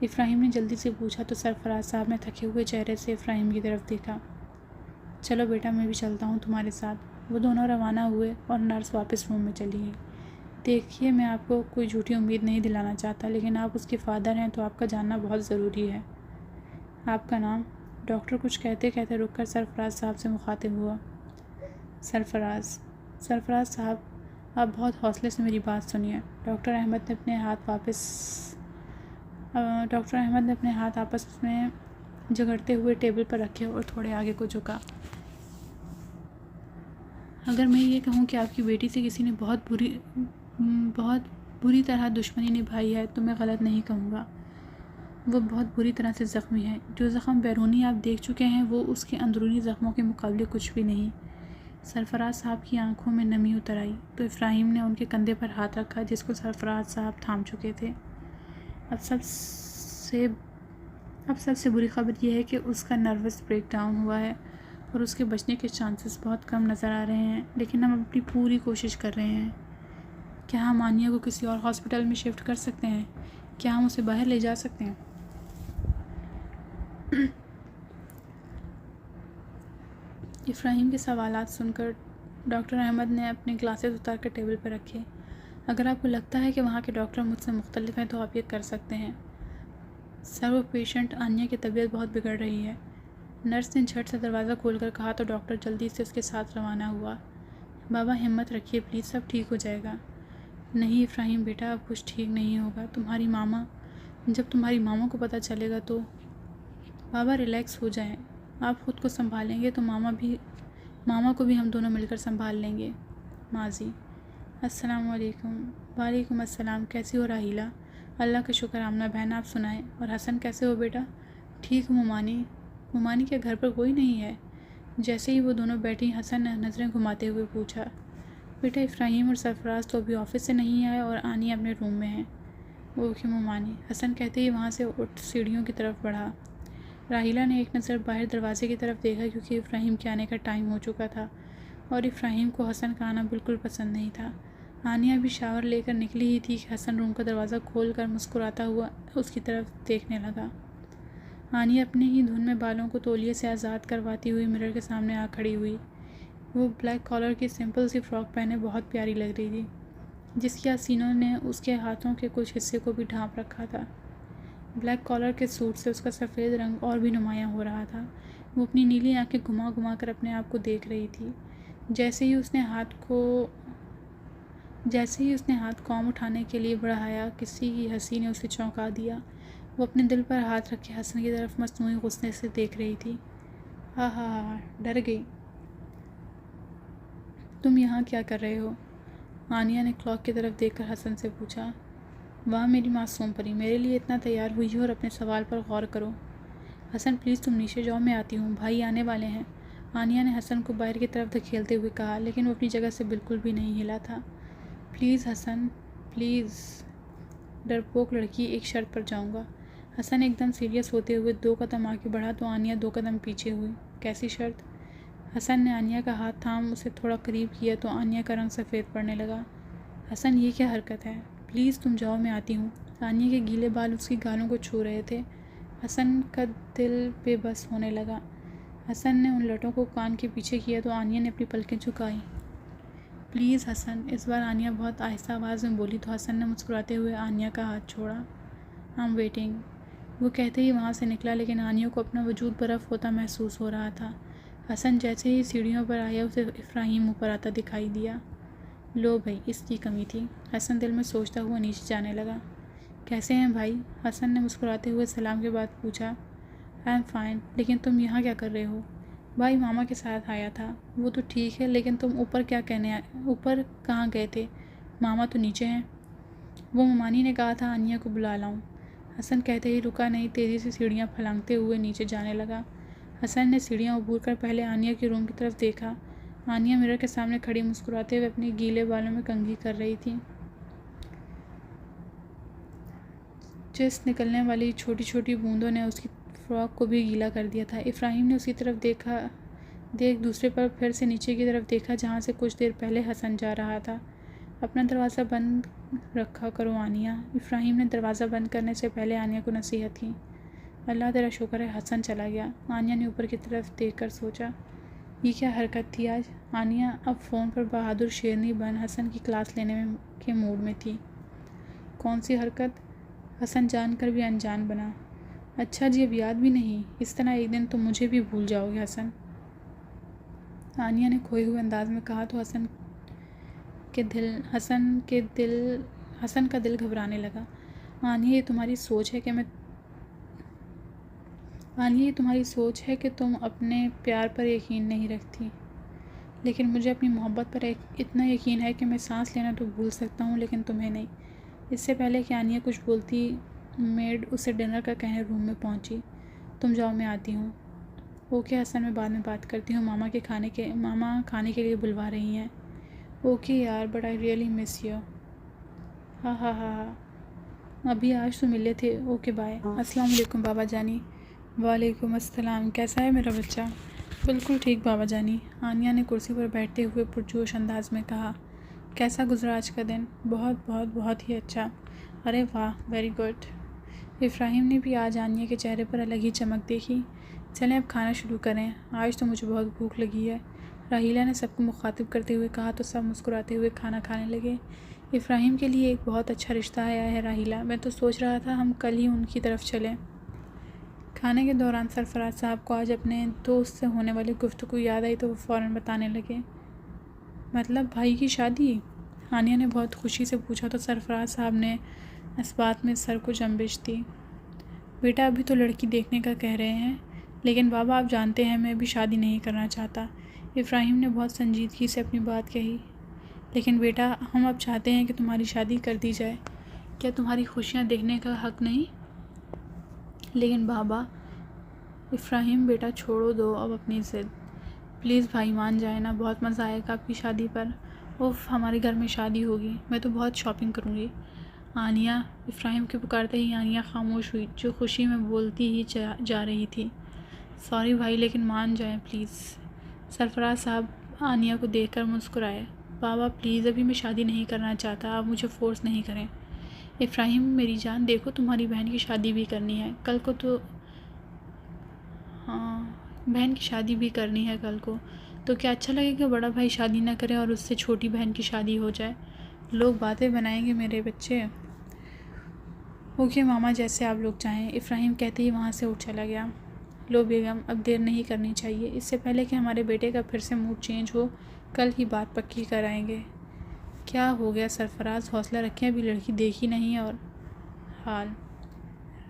افراہیم نے جلدی سے پوچھا تو سرفراز صاحب نے تھکے ہوئے چہرے سے افراہیم کی طرف دیکھا۔ چلو بیٹا میں بھی چلتا ہوں تمہارے ساتھ۔ وہ دونوں روانہ ہوئے اور نرس واپس روم میں چلی گئی۔ دیکھیے میں آپ کو کوئی جھوٹی امید نہیں دلانا چاہتا، لیکن آپ اس کے فادر ہیں تو آپ کا جاننا بہت ضروری ہے۔ آپ کا نام؟ ڈاکٹر کچھ کہتے کہتے رک کر سرفراز صاحب سے مخاطب ہوا۔ سرفراز صاحب آپ بہت حوصلے سے میری بات سنیے۔ ڈاکٹر احمد نے اپنے ہاتھ آپس میں جگڑتے ہوئے ٹیبل پر رکھے اور تھوڑے آگے کو جھکا۔ اگر میں یہ کہوں کہ آپ کی بیٹی سے کسی نے بہت بری طرح دشمنی نبھائی ہے تو میں غلط نہیں کہوں گا۔ وہ بہت بری طرح سے زخمی ہے۔ جو زخم بیرونی آپ دیکھ چکے ہیں وہ اس کے اندرونی زخموں کے مقابلے کچھ بھی نہیں۔ سرفراز صاحب کی آنکھوں میں نمی اتر آئی تو افراہیم نے ان کے کندھے پر ہاتھ رکھا جس کو سرفراز صاحب تھام چکے تھے۔ اب سب سے بری خبر یہ ہے کہ اس کا نروس بریک ڈاؤن ہوا ہے اور اس کے بچنے کے چانسز بہت کم نظر آ رہے ہیں، لیکن ہم اپنی پوری کوشش کر رہے ہیں۔ کیا ہم آنیہ کو کسی اور ہاسپٹل میں شفٹ کر سکتے ہیں؟ کیا ہم اسے باہر لے جا سکتے ہیں؟ افراہیم کے سوالات سن کر ڈاکٹر احمد نے اپنے گلاسز اتار کر ٹیبل پر رکھے۔ اگر آپ کو لگتا ہے کہ وہاں کے ڈاکٹر مجھ سے مختلف ہیں تو آپ یہ کر سکتے ہیں۔ سر وہ پیشنٹ آنیہ کی طبیعت بہت بگڑ رہی ہے۔ نرس نے جھٹ سے دروازہ کھول کر کہا تو ڈاکٹر جلدی سے اس کے ساتھ روانہ ہوا۔ بابا ہمت رکھیے پلیز، سب ٹھیک ہو جائے گا۔ نہیں افراہیم بیٹا اب کچھ ٹھیک نہیں ہوگا۔ جب تمہاری ماما کو پتہ چلے گا تو… بابا ریلیکس ہو جائیں، آپ خود کو سنبھالیں گے تو ماما کو بھی ہم دونوں مل کر سنبھال لیں گے۔ ماضی: السلام علیکم۔ وعلیکم السلام، کیسی ہو راحیلہ؟ اللہ کا شکر آمنہ بہن، آپ سنائیں۔ اور حسن کیسے ہو بیٹا؟ ٹھیک ہوں ممانی کے گھر پر کوئی نہیں ہے؟ جیسے ہی وہ دونوں بیٹھی حسن نے نظریں گھماتے ہوئے پوچھا۔ بیٹا افراہیم اور سرفراز تو ابھی آفس سے نہیں آئے اور آنیہ اپنے روم میں ہیں۔ اوکے ممانی، حسن کہتے ہی وہاں سے اٹھ سیڑھیوں کی طرف بڑھا۔ راحیلہ نے ایک نظر باہر دروازے کی طرف دیکھا کیونکہ افراہیم کے آنے کا ٹائم ہو چکا تھا اور افراہیم کو حسن کا آنا بالکل پسند نہیں تھا۔ آنیہ بھی شاور لے کر نکلی ہی تھی کہ حسن روم کا دروازہ کھول کر مسکراتا ہوا اس کی طرف دیکھنے لگا۔ آنیہ اپنے ہی دھن میں بالوں کو تولیے سے آزاد کرواتی ہوئی مرر کے سامنے آ کھڑی ہوئی۔ وہ بلیک کالر کی سمپل سی فراک پہنے بہت پیاری لگ رہی تھی، جس کی آستینوں نے اس کے ہاتھوں کے کچھ حصے کو بھی ڈھانپ رکھا تھا۔ بلیک کالر کے سوٹ سے اس کا سفید رنگ اور بھی نمایاں ہو رہا تھا۔ وہ اپنی نیلی آنکھیں گھما گھما کر اپنے آپ کو دیکھ رہی تھی۔ جیسے ہی اس نے ہاتھ کام اٹھانے کے لیے بڑھایا، کسی کی ہنسی نے اسے چونکا دیا۔ وہ اپنے دل پر ہاتھ رکھے حسن کی طرف مصنوعی غصے سے دیکھ رہی تھی۔ ہاں ڈر گئی۔ تم یہاں کیا کر رہے ہو؟ آنیہ نے کلاک کی طرف دیکھ کر حسن سے پوچھا۔ واہ میری معصوم پری، میرے لیے اتنا تیار ہوئی ہو اور اپنے سوال پر غور کرو۔ حسن پلیز تم نیچے جاؤ، میں آتی ہوں، بھائی آنے والے ہیں۔ آنیہ نے حسن کو باہر کی طرف دھکیلتے ہوئے کہا، لیکن وہ اپنی جگہ سے بالکل بھی نہیں ہلا تھا۔ Please Hasan please. ڈرپوک لڑکی، ایک شرط پر جاؤں گا۔ حسن ایک دم سیریس ہوتے ہوئے 2 قدم آگے بڑھا تو آنیہ 2 قدم پیچھے ہوئی۔ کیسی شرط؟ حسن نے آنیہ کا ہاتھ تھام اسے تھوڑا قریب کیا تو آنیہ کا رنگ سفید پڑنے لگا۔ حسن یہ کیا حرکت ہے؟ پلیز تم جاؤ، میں آتی ہوں۔ آنیہ کے گیلے بال اس کی گالوں کو چھو رہے تھے۔ حسن کا دل بے بس ہونے لگا۔ حسن نے ان لٹوں کو کان کے پیچھے کیا تو آنیہ نے اپنی پلکیں جھکائیں۔ پلیز حسن، اس بار آنیہ بہت آہستہ آواز میں بولی تو حسن نے مسکراتے ہوئے آنیہ کا ہاتھ چھوڑا۔ I am waiting. وہ کہتے ہی وہاں سے نکلا، لیکن آنیہ کو اپنا وجود برف ہوتا محسوس ہو رہا تھا۔ حسن جیسے ہی سیڑھیوں پر آیا اسے افراہیم اوپر آتا دکھائی دیا۔ لو بھائی، اس کی کمی تھی، حسن دل میں سوچتا ہوا نیچے جانے لگا۔ کیسے ہیں بھائی؟ حسن نے مسکراتے ہوئے سلام کے بعد پوچھا۔ آئی ایم فائن، لیکن تم یہاں کیا کر رہے ہو؟ بھائی ماما کے ساتھ آیا تھا۔ وہ تو ٹھیک ہے، لیکن تم اوپر کہاں گئے تھے؟ ماما تو نیچے ہیں۔ وہ ممانی نے کہا تھا آنیہ کو بلا لاؤں۔ حسن کہتے ہی رکا نہیں، تیزی سے سیڑھیاں پھلانگتے ہوئے نیچے جانے لگا۔ حسن نے سیڑھیاں عبور کر پہلے آنیہ کے روم کی طرف دیکھا۔ آنیہ مرر کے سامنے کھڑی مسکراتے ہوئے اپنے گیلے بالوں میں کنگھی کر رہی تھی۔ جس نکلنے والی چھوٹی چھوٹی بوندوں نے اس کی فراک کو بھی گیلا کر دیا تھا۔ افراہیم نے اس کی طرف دیکھا دیکھ دوسرے پر پھر سے نیچے کی طرف دیکھا جہاں سے کچھ دیر پہلے حسن جا رہا تھا۔ اپنا دروازہ بند رکھا کرو آنیہ، ابراہیم نے دروازہ بند کرنے سے پہلے آنیہ کو نصیحت کی۔ اللہ تیرا شکر ہے حسن چلا گیا، آنیہ نے اوپر کی طرف دیکھ کر سوچا۔ یہ کیا حرکت تھی آج؟ آنیہ اب فون پر بہادر شیرنی بن حسن کی کلاس لینے کے موڈ میں تھی۔ کون سی حرکت؟ حسن جان کر بھی انجان بنا۔ اچھا جی اب یاد بھی نہیں، اس طرح ایک دن تم مجھے بھی بھول جاؤ گے حسن، آنیہ نے کھوئے ہوئے انداز میں کہا تو حسن کا دل گھبرانے لگا۔ آنیہ یہ تمہاری سوچ ہے کہ تم اپنے پیار پر یقین نہیں رکھتی، لیکن مجھے اپنی محبت پر اتنا یقین ہے کہ میں سانس لینا تو بھول سکتا ہوں لیکن تمہیں نہیں۔ اس سے پہلے کہ آنیہ کچھ بولتی میڈ اسے ڈنر کا کہنے روم میں پہنچی۔ تم جاؤ میں آتی ہوں۔ اوکے حسن میں بعد میں بات کرتی ہوں، ماما کھانے کے لیے بلوا رہی ہیں۔ اوکے یار but I really miss you. ہاں ہاں ہاں ہاں ابھی آج تو ملے تھے۔ Okay bye. السلام علیکم بابا جانی۔ وعلیکم السلام، کیسا ہے میرا بچہ؟ بالکل ٹھیک بابا جانی، آنیہ نے کرسی پر بیٹھتے ہوئے پرجوش انداز میں کہا۔ کیسا گزرا آج کا دن؟ بہت ہی اچھا۔ ارے واہ ویری گڈ۔ ابراہیم نے بھی آج آنیہ کے چہرے پر الگ ہی چمک دیکھی۔ چلیں اب کھانا شروع کریں، آج تو مجھے بہت بھوک لگی ہے، راحیلہ نے سب کو مخاطب کرتے ہوئے کہا تو سب مسکراتے ہوئے کھانا کھانے لگے۔ ابراہیم کے لیے ایک بہت اچھا رشتہ آیا ہے راحیلہ، میں تو سوچ رہا تھا ہم کل ہی ان کی طرف چلیں۔ کھانے کے دوران سرفراز صاحب کو آج اپنے دوست سے ہونے والی گفتگو یاد آئی تو وہ فوراً بتانے لگے۔ مطلب بھائی کی شادی؟ آنیہ نے بہت خوشی سے پوچھا تو سرفراز صاحب نے اس بات میں سر کو جنبش دی۔ بیٹا ابھی تو لڑکی دیکھنے کا کہہ رہے ہیں، لیکن بابا آپ جانتے ہیں میں بھی شادی نہیں کرنا چاہتا۔ ابراہیم نے بہت سنجیدگی سے اپنی بات کہی۔ لیکن بیٹا ہم اب چاہتے ہیں کہ تمہاری شادی کر دی جائے، کیا تمہاری خوشیاں دیکھنے کا حق نہیں؟ لیکن بابا، ابراہیم بیٹا چھوڑو دو اب اپنی ضد، پلیز بھائی مان جائے نا، بہت مزہ آئے گا آپ کی شادی پر۔ اوف ہمارے گھر میں شادی ہوگی، میں تو بہت شاپنگ کروں گی۔ آنیہ، ابراہیم کے پکارتے ہی آنیہ خاموش ہوئی جو خوشی میں بولتی ہی جا رہی تھی۔ سوری بھائی لیکن مان جائیں پلیز۔ سرفراز صاحب آنیہ کو دیکھ کر مسکرائے۔ بابا پلیز ابھی میں شادی نہیں کرنا چاہتا، آپ مجھے فورس نہیں کریں۔ ابراہیم میری جان دیکھو تمہاری بہن کی شادی بھی کرنی ہے کل کو تو، ہاں بہن کی شادی بھی کرنی ہے کل کو تو کیا اچھا لگے گا بڑا بھائی شادی نہ کرے اور اس سے چھوٹی بہن کی شادی ہو جائے؟ لوگ باتیں بنائیں گے میرے بچے۔ اوکے ماما جیسے آپ لوگ چاہیں، ابراہیم کہتے ہی وہاں سے اٹھ چلا گیا۔ لو بیگم اب دیر نہیں کرنی چاہیے، اس سے پہلے کہ ہمارے بیٹے کا پھر سے موڈ چینج ہو، کل ہی بات پکی کرائیں گے۔ کیا ہو گیا سرفراز، حوصلہ رکھیں، ابھی لڑکی دیکھی نہیں اور حال۔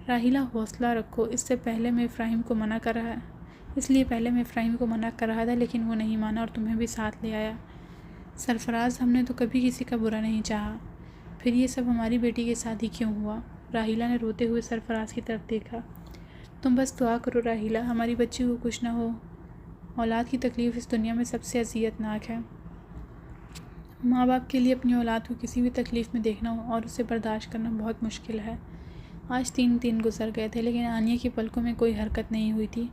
راحیلہ حوصلہ رکھو، اس لیے پہلے میں ابراہیم کو منع کر رہا تھا لیکن وہ نہیں مانا اور تمہیں بھی ساتھ لے آیا۔ سرفراز ہم نے تو کبھی کسی کا برا نہیں چاہا، پھر یہ سب ہماری بیٹی کے ساتھ ہی کیوں ہوا؟ راحیلہ نے روتے ہوئے سرفراز کی طرف دیکھا۔ تم بس دعا کرو راحیلہ ہماری بچی کو کچھ نہ ہو، اولاد کی تکلیف اس دنیا میں سب سے اذیت ناک ہے۔ ماں باپ کے لیے اپنی اولاد کو کسی بھی تکلیف میں دیکھنا اور اسے برداشت کرنا بہت مشکل ہے۔ آج 3 دن گزر گئے تھے لیکن آنیہ کی پلکوں میں کوئی حرکت نہیں ہوئی تھی،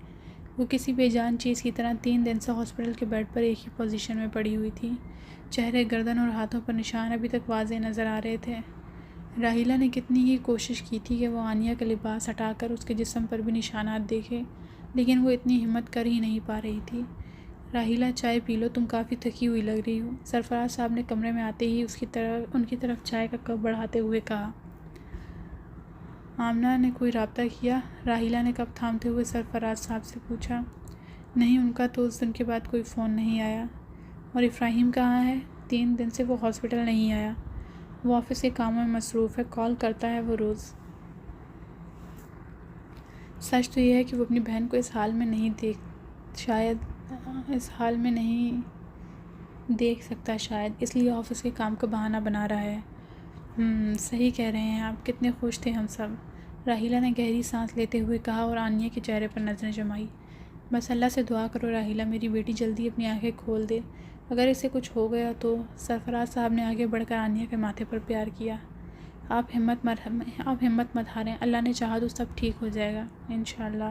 وہ کسی بے جان چیز کی طرح 3 دن سے ہاسپٹل کے بیڈ پر ایک ہی پوزیشن میں پڑی ہوئی تھی۔ چہرے، گردن اور ہاتھوں پر نشان ابھی تک واضح نظر آ رہے تھے۔ راحیلہ نے کتنی ہی کوشش کی تھی کہ وہ آنیہ کا لباس ہٹا کر اس کے جسم پر بھی نشانات دیکھے، لیکن وہ اتنی ہمت کر ہی نہیں پا رہی تھی۔ راحیلہ چائے پی لو، تم کافی تھکی ہوئی لگ رہی ہو، سرفراز صاحب نے کمرے میں آتے ہی ان کی طرف چائے کا کپ بڑھاتے ہوئے کہا۔ آمنہ نے کوئی رابطہ کیا؟ راحیلہ نے کپ تھامتے ہوئے سرفراز صاحب سے پوچھا۔ نہیں ان کا تو اس دن کے بعد کوئی فون نہیں آیا۔ اور ابراہیم کہاں ہے؟ 3 دن سے وہ ہاسپٹل نہیں آیا، وہ آفس کے کاموں میں مصروف ہے، کال کرتا ہے وہ روز۔ سچ تو یہ ہے کہ وہ اپنی بہن کو اس حال میں نہیں دیکھ سکتا شاید، اس لیے آفس کے کام کا بہانہ بنا رہا ہے۔ صحیح کہہ رہے ہیں آپ، کتنے خوش تھے ہم سب، راحیلہ نے گہری سانس لیتے ہوئے کہا اور آنیہ کے چہرے پر نظریں جمائی۔ بس اللہ سے دعا کرو راحیلہ میری بیٹی جلدی اپنی آنکھیں کھول دے، اگر اسے کچھ ہو گیا تو۔ سرفراز صاحب نے آگے بڑھ کر آنیہ کے ماتھے پر پیار کیا۔ آپ ہمت مت ہاریں، اللہ نے چاہا تو سب ٹھیک ہو جائے گا انشاءاللہ۔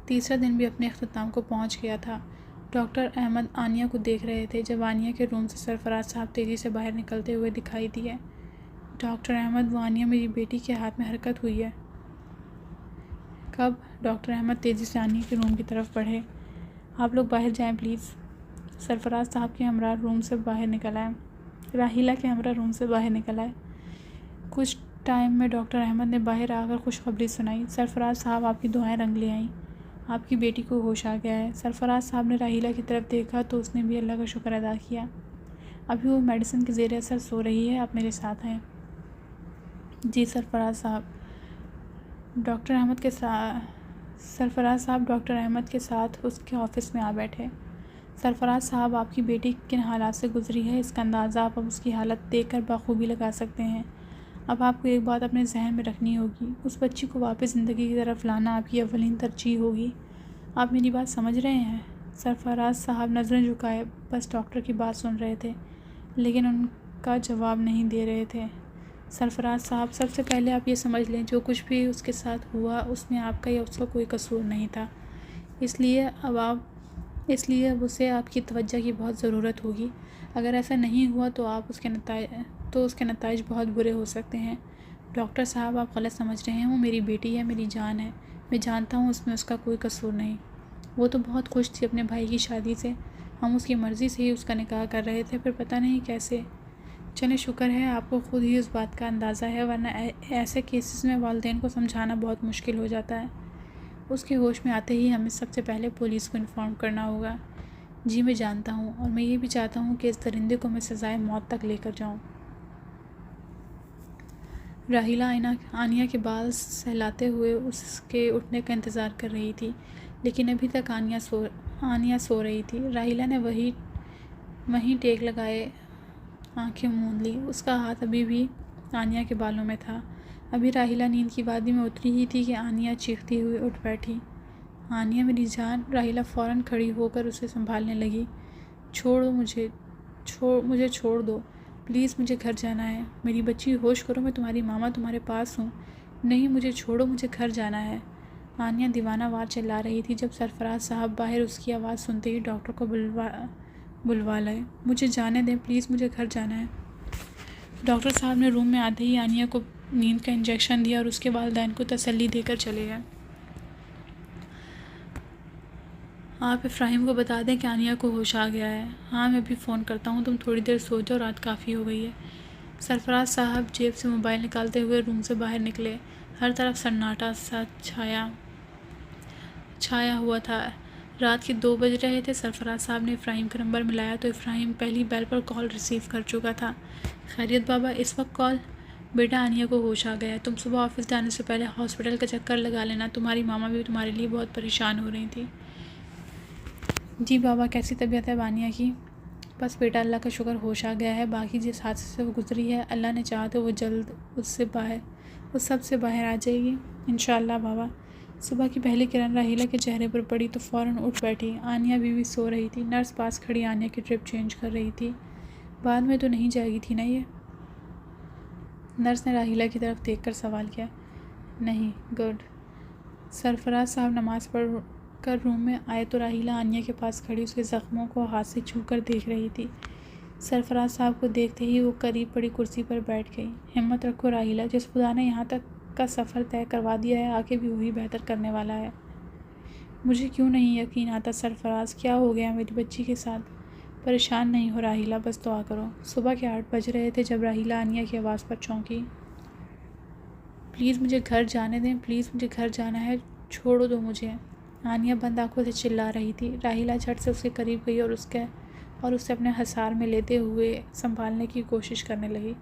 تیسرا دن بھی اپنے اختتام کو پہنچ گیا تھا ڈاکٹر احمد آنیہ کو دیکھ رہے تھے جب آنیہ کے روم سے سرفراز صاحب تیزی سے باہر نکلتے ہوئے دکھائی دیے۔ ڈاکٹر احمد، وہ آنیہ میری بیٹی کے ہاتھ میں حرکت ہوئی ہے۔ کب؟ ڈاکٹر احمد تیزی سے آنیہ کے روم کی طرف بڑھے۔ آپ لوگ باہر جائیں پلیز۔ سرفراز صاحب کے ہمراہ روم سے باہر نکل آئے۔ راحیلہ کے ہمراہ روم سے باہر نکل آئے۔ کچھ ٹائم میں ڈاکٹر احمد نے باہر آ کر خوشخبری سنائی۔ سرفراز صاحب، آپ کی دعائیں رنگ لے آئیں، آپ کی بیٹی کو ہوش آ گیا ہے۔ سرفراز صاحب نے راحیلہ کی طرف دیکھا تو اس نے بھی اللہ کا شکر ادا کیا۔ ابھی وہ میڈیسن کے زیر اثر سو رہی ہے، آپ میرے ساتھ ہیں۔ جی سرفراز صاحب۔ سرفراز صاحب ڈاکٹر احمد کے ساتھ اس کے آفس میں آ بیٹھے۔ سرفراز صاحب، آپ کی بیٹی کن حالات سے گزری ہے، اس کا اندازہ آپ اب اس کی حالت دیکھ کر بخوبی لگا سکتے ہیں۔ اب آپ کو ایک بات اپنے ذہن میں رکھنی ہوگی، اس بچی کو واپس زندگی کی طرف لانا آپ کی اولین ترجیح ہوگی۔ آپ میری بات سمجھ رہے ہیں؟ سرفراز صاحب نظریں جھکائے بس ڈاکٹر کی بات سن رہے تھے، لیکن ان کا جواب نہیں دے رہے تھے۔ سرفراز صاحب، سب سے پہلے آپ یہ سمجھ لیں جو کچھ بھی اس کے ساتھ ہوا اس میں آپ کا یا اس کا کوئی قصور نہیں تھا، اس لیے اب اسے آپ کی توجہ کی بہت ضرورت ہوگی۔ اگر ایسا نہیں ہوا تو اس کے نتائج بہت برے ہو سکتے ہیں۔ ڈاکٹر صاحب، آپ غلط سمجھ رہے ہیں، وہ میری بیٹی ہے، میری جان ہے، میں جانتا ہوں اس میں اس کا کوئی قصور نہیں۔ وہ تو بہت خوش تھی اپنے بھائی کی شادی سے، ہم اس کی مرضی سے ہی اس کا نکاح کر رہے تھے، پھر پتہ نہیں کیسے۔ چلیں شکر ہے آپ کو خود ہی اس بات کا اندازہ ہے، ورنہ ایسے کیسز میں والدین کو سمجھانا بہت مشکل ہو جاتا ہے۔ اس کے ہوش میں آتے ہی ہمیں سب سے پہلے پولیس کو انفارم کرنا ہوگا۔ جی میں جانتا ہوں، اور میں یہ بھی چاہتا ہوں کہ اس درندے کو میں سزائے موت تک لے کر جاؤں۔ راحیلہ آنیہ کے بال سہلاتے ہوئے اس کے اٹھنے کا انتظار کر رہی تھی، لیکن ابھی تک آنیہ سو رہی تھی۔ راحیلہ نے وہیں ٹیک لگائے آنکھیں موند لی، اس کا ہاتھ ابھی بھی آنیہ کے بالوں میں تھا۔ ابھی راحیلہ نیند کی وادی میں اتری ہی تھی کہ آنیہ چیختی ہوئی اٹھ بیٹھی۔ آنیہ میری جان! راحیلہ فوراً کھڑی ہو کر اسے سنبھالنے لگی۔ مجھے چھوڑ دو پلیز، مجھے گھر جانا ہے۔ میری بچی ہوش کرو، میں تمہاری ماما تمہارے پاس ہوں۔ نہیں مجھے چھوڑو، مجھے گھر جانا ہے۔ آنیہ دیوانہ وار چلا رہی تھی جب سرفراز صاحب باہر اس کی آواز سنتے ہی ڈاکٹر کو بلوا لائے۔ مجھے جانے دیں پلیز، مجھے گھر جانا ہے۔ ڈاکٹر صاحب نے روم میں آتے ہی آنیہ کو نیند کا انجیکشن دیا اور اس کے والدین کو تسلی دے کر چلے گئے۔ آپ افراہیم کو بتا دیں کہ آنیہ کو ہوش آ گیا ہے۔ ہاں میں بھی فون کرتا ہوں، تم تھوڑی دیر سو جاؤ، رات کافی ہو گئی ہے۔ سرفراز صاحب جیب سے موبائل نکالتے ہوئے روم سے باہر نکلے۔ ہر طرف سناٹا سا چھایا ہوا تھا۔ رات کے 2 بج رہے تھے۔ سرفراز صاحب نے افراہیم کا نمبر ملایا تو افراہیم پہلی بیل پر کال ریسیو کر چکا تھا۔ خیریت بابا، اس وقت کال؟ بیٹا آنیہ کو ہوش آ گیا ہے، تم صبح آفس جانے سے پہلے ہاسپٹل کا چکر لگا لینا، تمہاری ماما بھی تمہارے لیے بہت پریشان ہو رہی تھی۔ جی بابا، کیسی طبیعت ہے آنیہ کی؟ بس بیٹا اللہ کا شکر ہوش آ گیا ہے، باقی جس حادثے سے وہ گزری ہے اللہ نے چاہا تو وہ جلد اس سب سے باہر آ جائے گی انشاءاللہ بابا۔ صبح کی پہلی کرن راحیلہ کے چہرے پر پڑی تو فوراً اٹھ بیٹھی۔ آنیہ بھی سو رہی تھی، نرس پاس کھڑی آنیہ کی ڈرپ چینج کر رہی تھی۔ بعد میں تو نہیں جائے گی تھی نا یہ؟ نرس نے راحیلہ کی طرف دیکھ کر سوال کیا۔ نہیں، گڈ۔ سرفراز صاحب نماز پڑھ کر روم میں آئے تو راحیلہ آنیہ کے پاس کھڑی اس کے زخموں کو ہاتھ سے چھو کر دیکھ رہی تھی۔ سرفراز صاحب کو دیکھتے ہی وہ قریب پڑی کرسی پر بیٹھ گئی۔ ہمت رکھو راحیلہ، جس خدا نے یہاں تک کا سفر طے کروا دیا ہے آگے بھی وہی بہتر کرنے والا ہے۔ مجھے کیوں نہیں یقین آتا سرفراز، کیا ہو گیا میری بچی کے ساتھ؟ پریشان نہیں ہو راحیلہ، بس دعا کرو۔ صبح کے 8 بج رہے تھے جب راحیلہ آنیہ کی آواز پر چونکی۔ پلیز مجھے گھر جانے دیں، پلیز مجھے گھر جانا ہے، چھوڑ دو مجھے۔ آنیہ بند آنکھوں سے چلا رہی تھی۔ راحیلہ جھٹ سے اس کے قریب گئی اور اسے اپنے حصار میں لیتے ہوئے سنبھالنے کی کوشش کرنے لگی۔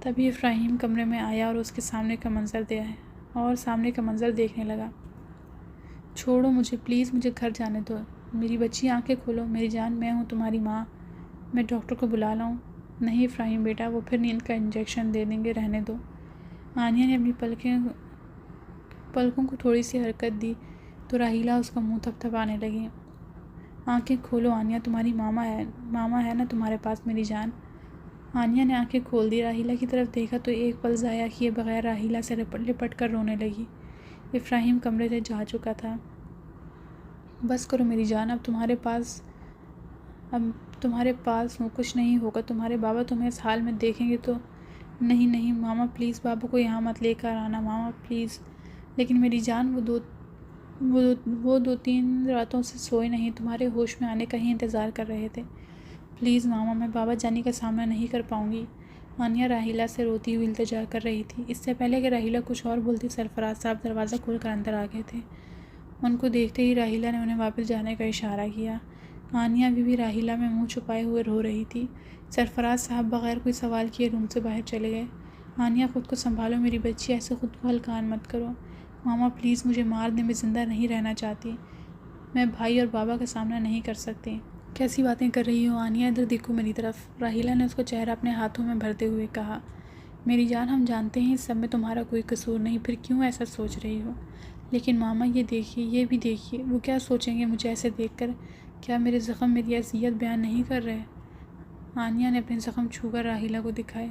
تبھی افراہیم کمرے میں آیا اور اس کے سامنے کا منظر دیکھنے لگا۔ چھوڑو مجھے پلیز، مجھے گھر جانے دو۔ میری بچی آنکھیں کھولو، میری جان، میں ہوں تمہاری ماں، میں ڈاکٹر کو بلا لاؤں؟ نہیں افراہیم بیٹا، وہ پھر نیند کا انجیکشن دے دیں گے، رہنے دو۔ آنیہ نے اپنی پلکوں کو تھوڑی سی حرکت دی تو راحیلہ اس کا منہ تھپتھپانے لگی۔ آنکھیں کھولو آنیہ، تمہاری ماما ہے نا تمہارے پاس میری جان۔ آنیہ نے آنکھیں کھول دی، راحیلہ کی طرف دیکھا تو ایک پل ضائع کیے بغیر راحیلہ سے لپٹ کر رونے لگی۔ افراہیم کمرے سے جا چکا تھا۔ بس کرو میری جان، اب تمہارے پاس اب تمہارے پاس ہوں، کچھ نہیں ہوگا، تمہارے بابا تمہیں اس حال میں دیکھیں گے تو۔ نہیں نہیں ماما پلیز، بابا کو یہاں مت لے کر آنا ماما پلیز۔ لیکن میری جان، وہ دو تین راتوں سے سوئے نہیں، تمہارے ہوش میں آنے کا ہی انتظار کر رہے تھے۔ پلیز ماما، میں بابا جانی کا سامنا نہیں کر پاؤں گی۔ آنیہ راحیلہ سے روتی ہوئی التجا کر رہی تھی۔ اس سے پہلے کہ راحیلہ کچھ اور بولتی، سرفراز صاحب دروازہ کھول کر اندر آ گئے تھے۔ ان کو دیکھتے ہی راحیلہ نے انہیں واپس جانے کا اشارہ کیا۔ آنیہ بھی راحیلہ میں منہ چھپائے ہوئے رو رہی تھی۔ سرفراز صاحب بغیر کوئی سوال کیے روم سے باہر چلے گئے۔ آنیہ خود کو سنبھالو میری بچی، ایسے خود کو ہلکان مت کرو۔ ماما پلیز، مجھے مار دیں، میں زندہ نہیں رہنا چاہتی۔ میں بھائی اور بابا کا سامنا نہیں کر سکتی۔ کیسی باتیں کر رہی ہو آنیہ، ادھر دیکھو میری طرف۔ راحیلہ نے اس کو چہرہ اپنے ہاتھوں میں بھرتے ہوئے کہا۔ میری جان، ہم جانتے ہیں اس سب میں تمہارا کوئی قصور نہیں، پھر کیوں ایسا سوچ رہی ہو؟ لیکن ماما یہ دیکھیے، یہ بھی دیکھیے، وہ کیا سوچیں گے مجھے ایسے دیکھ کر؟ کیا میرے زخم میری اذیت بیان نہیں کر رہے؟ آنیہ نے اپنے زخم چھو کر راحیلہ کو دکھائے۔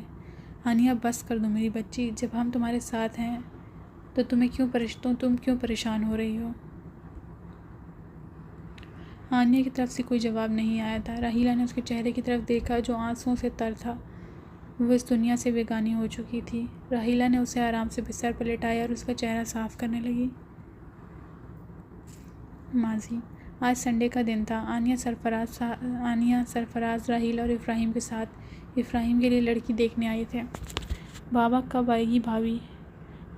آنیہ بس کر دو میری بچی، جب ہم تمہارے ساتھ ہیں تو تم کیوں پریشان ہو رہی ہو؟ آنیہ کی طرف سے کوئی جواب نہیں آیا تھا۔ راحیلہ نے اس کے چہرے کی طرف دیکھا جو آنسوؤں سے تر تھا۔ وہ اس دنیا سے بیگانی ہو چکی تھی۔ راحیلہ نے اسے آرام سے بستر پر لٹایا اور اس کا چہرہ صاف کرنے لگی۔ ماضی: آج سنڈے کا دن تھا۔ آنیہ، سرفراز، راحیلہ اور افراہیم کے ساتھ افراہیم کے لیے لڑکی دیکھنے آئے تھے۔ بابا کب آئے گی بھابھی؟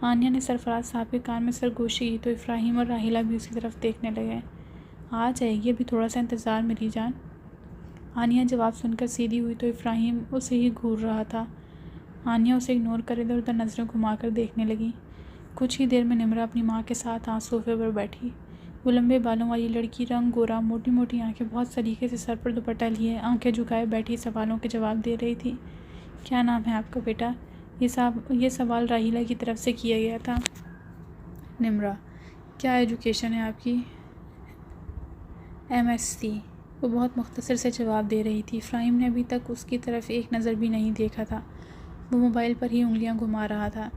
آنیہ نے سرفراز صاحب کے کان میں سرگوشی کی تو افراہیم اور راحیلہ بھی اس کی طرف دیکھنے لگے۔ آ جائے گی، ابھی تھوڑا سا انتظار میری جان۔ آنیہ جواب سن کر سیدھی ہوئی تو افراہیم اسے ہی گھور رہا تھا۔ آنیہ اسے اگنور کر ادھر ادھر نظریں گھما کر دیکھنے لگی۔ کچھ ہی دیر میں نمرہ اپنی ماں کے ساتھ صوفے پر بیٹھی۔ وہ لمبے بالوں والی لڑکی، رنگ گورا، موٹی موٹی آنکھیں، بہت سلیقے سے سر پر دوپٹہ لیے آنکھیں جھکائے بیٹھی سوالوں کے جواب دے رہی تھی۔ کیا نام ہے آپ کا بیٹا؟ یہ سوال راحیلہ کی طرف سے کیا گیا تھا۔ نمرہ: کیا ایجوکیشن ہے آپ کی؟ MSc۔ وہ بہت مختصر سے جواب دے رہی تھی۔ افراہیم نے ابھی تک اس کی طرف ایک نظر بھی نہیں دیکھا تھا۔ وہ موبائل پر ہی انگلیاں گھما رہا تھا۔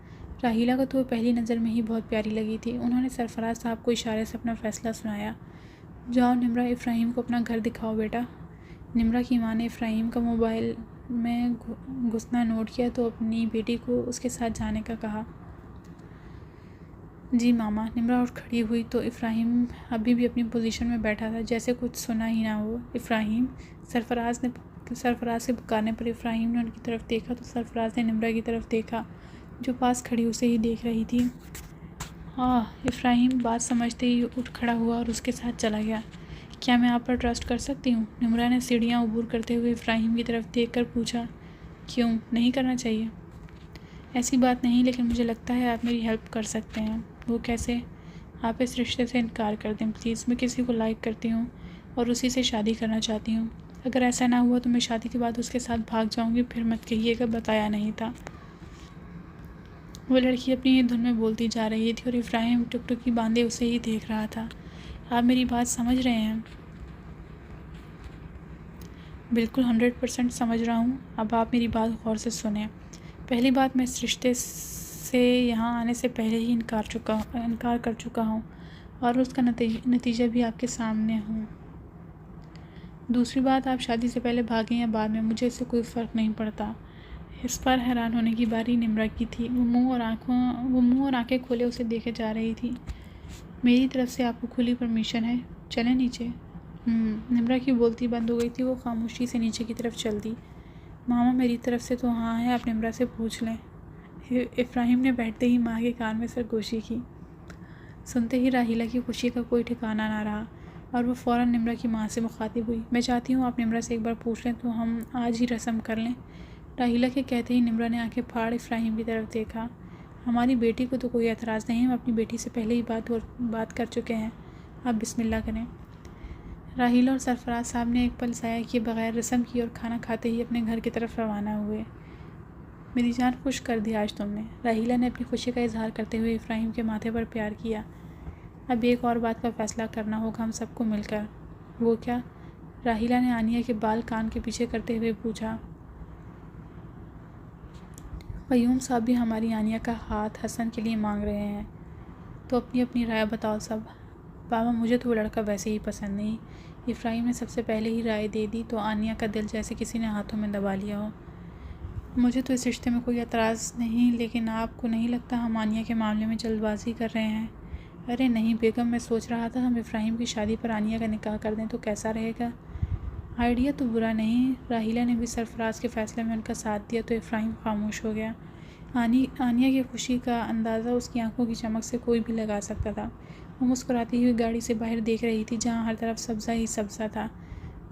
راحیلہ کو تو وہ پہلی نظر میں ہی بہت پیاری لگی تھی۔ انہوں نے سرفراز صاحب کو اشارے سے اپنا فیصلہ سنایا۔ جاؤ نمرہ، افراہیم کو اپنا گھر دکھاؤ بیٹا۔ نمرہ کی ماں نے افراہیم کا موبائل میں گھسنا نوٹ کیا تو اپنی بیٹی کو اس کے ساتھ جانے کا کہا۔ جی ماما۔ نمرہ اٹھ کھڑی ہوئی تو افراہیم ابھی بھی اپنی پوزیشن میں بیٹھا تھا، جیسے کچھ سنا ہی نہ ہو۔ افراہیم! سرفراز کے پکارنے پر افراہیم نے ان کی طرف دیکھا تو سرفراز نے نمرہ کی طرف دیکھا جو پاس کھڑی اسے ہی دیکھ رہی تھی۔ افراہیم بات سمجھتے ہی اٹھ کھڑا ہوا اور اس کے ساتھ چلا گیا۔ کیا میں آپ پر ٹرسٹ کر سکتی ہوں؟ نمرہ نے سیڑھیاں عبور کرتے ہوئے افراہیم کی طرف دیکھ کر پوچھا۔ کیوں نہیں کرنا چاہیے؟ ایسی بات نہیں، لیکن مجھے لگتا ہے آپ میری ہیلپ کر سکتے ہیں۔ وہ کیسے؟ آپ اس رشتے سے انکار کر دیں پلیز۔ میں کسی کو لائک کرتی ہوں اور اسی سے شادی کرنا چاہتی ہوں۔ اگر ایسا نہ ہوا تو میں شادی کے بعد اس کے ساتھ بھاگ جاؤں گی، پھر مت کہیے گا بتایا نہیں تھا۔ وہ لڑکی اپنی ہی دھن میں بولتی جا رہی تھی اور افراہیم ٹکٹکی باندھے اسے ہی دیکھ رہا تھا۔ آپ میری بات سمجھ رہے ہیں؟ بالکل 100% سمجھ رہا ہوں۔ اب آپ میری بات غور سے سنیں۔ پہلی بات، میں اس رشتے سے یہاں آنے سے پہلے ہی انکار کر چکا ہوں اور اس کا نتیجہ بھی آپ کے سامنے ہوں۔ دوسری بات، آپ شادی سے پہلے بھاگیں یا بعد میں، مجھے اس سے کوئی فرق نہیں پڑتا۔ اس پر حیران ہونے کی باری نمرہ کی تھی۔ وہ منہ اور آنکھیں کھولے اسے دیکھے جا رہی تھی۔ میری طرف سے آپ کو کھلی پرمیشن ہے، چلیں نیچے۔ نمرہ کی بولتی بند ہو گئی تھی۔ وہ خاموشی سے نیچے کی طرف چل دی۔ ماما میری طرف سے تو ہاں ہے، آپ نمرہ سے پوچھ لیں۔ افراہیم نے بیٹھتے ہی ماں کے کان میں سرگوشی کی۔ سنتے ہی راحیلہ کی خوشی کا کوئی ٹھکانہ نہ رہا اور وہ فوراً نمرہ کی ماں سے مخاطب ہوئی۔ میں چاہتی ہوں آپ نمرہ سے ایک بار پوچھ لیں تو ہم آج ہی رسم کر لیں۔ راحیلہ کے کہتے ہی نمرہ نے آنکھیں پھاڑ افراہیم کی طرف دیکھا۔ ہماری بیٹی کو تو کوئی اعتراض نہیں، ہم اپنی بیٹی سے پہلے ہی بات کر چکے ہیں، آپ بسم اللہ کریں۔ راحیلہ اور سرفراز صاحب نے ایک پل ضائع کیے بغیر رسم کی اور کھانا کھاتے ہی اپنے گھر کی طرف روانہ ہوئے۔ میری جان، خوش کر دی آج تم نے، راحیلہ نے اپنی خوشی کا اظہار کرتے ہوئے افراہیم کے ماتھے پر پیار کیا۔ اب ایک اور بات کا فیصلہ کرنا ہوگا ہم سب کو مل کر۔ وہ کیا؟ راحیلہ نے آنیہ کے بال کان کے پیچھے کرتے ہوئے پوچھا۔ قیوم صاحب بھی ہماری آنیہ کا ہاتھ حسن کے لیے مانگ رہے ہیں، تو اپنی اپنی رائے بتاؤ سب۔ بابا مجھے تو وہ لڑکا ویسے ہی پسند نہیں، افراہیم نے سب سے پہلے ہی رائے دے دی تو آنیہ کا دل جیسے کسی نے ہاتھوں میں دبا لیا ہو۔ مجھے تو اس رشتے میں کوئی اعتراض نہیں، لیکن آپ کو نہیں لگتا ہم آنیہ کے معاملے میں جلد بازی کر رہے ہیں؟ ارے نہیں بیگم، میں سوچ رہا تھا ہم افراہیم کی شادی پر آنیہ کا نکاح کر دیں تو کیسا رہے گا؟ آئیڈیا تو برا نہیں۔ راحیلہ نے بھی سرفراز کے فیصلے میں ان کا ساتھ دیا تو افراہیم خاموش ہو گیا۔ آنیہ کی خوشی کا اندازہ اس کی آنکھوں کی چمک سے کوئی بھی لگا سکتا تھا۔ وہ مسکراتی ہوئی گاڑی سے باہر دیکھ رہی تھی جہاں ہر طرف سبزہ ہی سبزہ تھا۔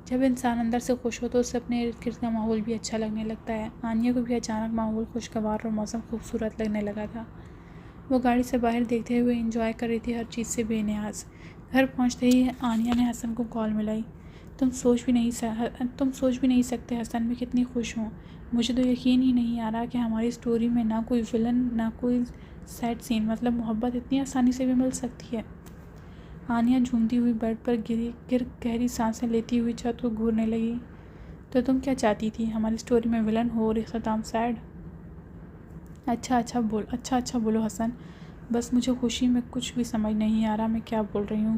جب انسان اندر سے خوش ہو تو اسے اپنے ارد گرد کا ماحول بھی اچھا لگنے لگتا ہے۔ آنیہ کو بھی اچانک ماحول خوشگوار اور موسم خوبصورت لگنے لگا تھا۔ وہ گاڑی سے باہر دیکھتے ہوئے انجوائے کر رہی تھی، ہر چیز سے بے نیاز۔ گھر پہنچتے ہی آنیہ نے حسن کو کال ملائی۔ تم سوچ بھی نہیں سکتے حسن، میں کتنی خوش ہوں۔ مجھے تو یقین ہی نہیں آ رہا کہ ہماری سٹوری میں نہ کوئی ویلن نہ کوئی سیڈ سین، مطلب محبت اتنی آسانی سے بھی مل سکتی ہے۔ آنیہ جھومتی ہوئی بیڈ پر گہری سانسیں لیتی ہوئی چھت کو گھورنے لگی۔ تو تم کیا چاہتی تھی؟ ہماری سٹوری میں ویلن ہو اور اختتام سیڈ؟ اچھا بولو حسن، بس مجھے خوشی میں کچھ بھی سمجھ نہیں آ رہا میں کیا بول رہی ہوں،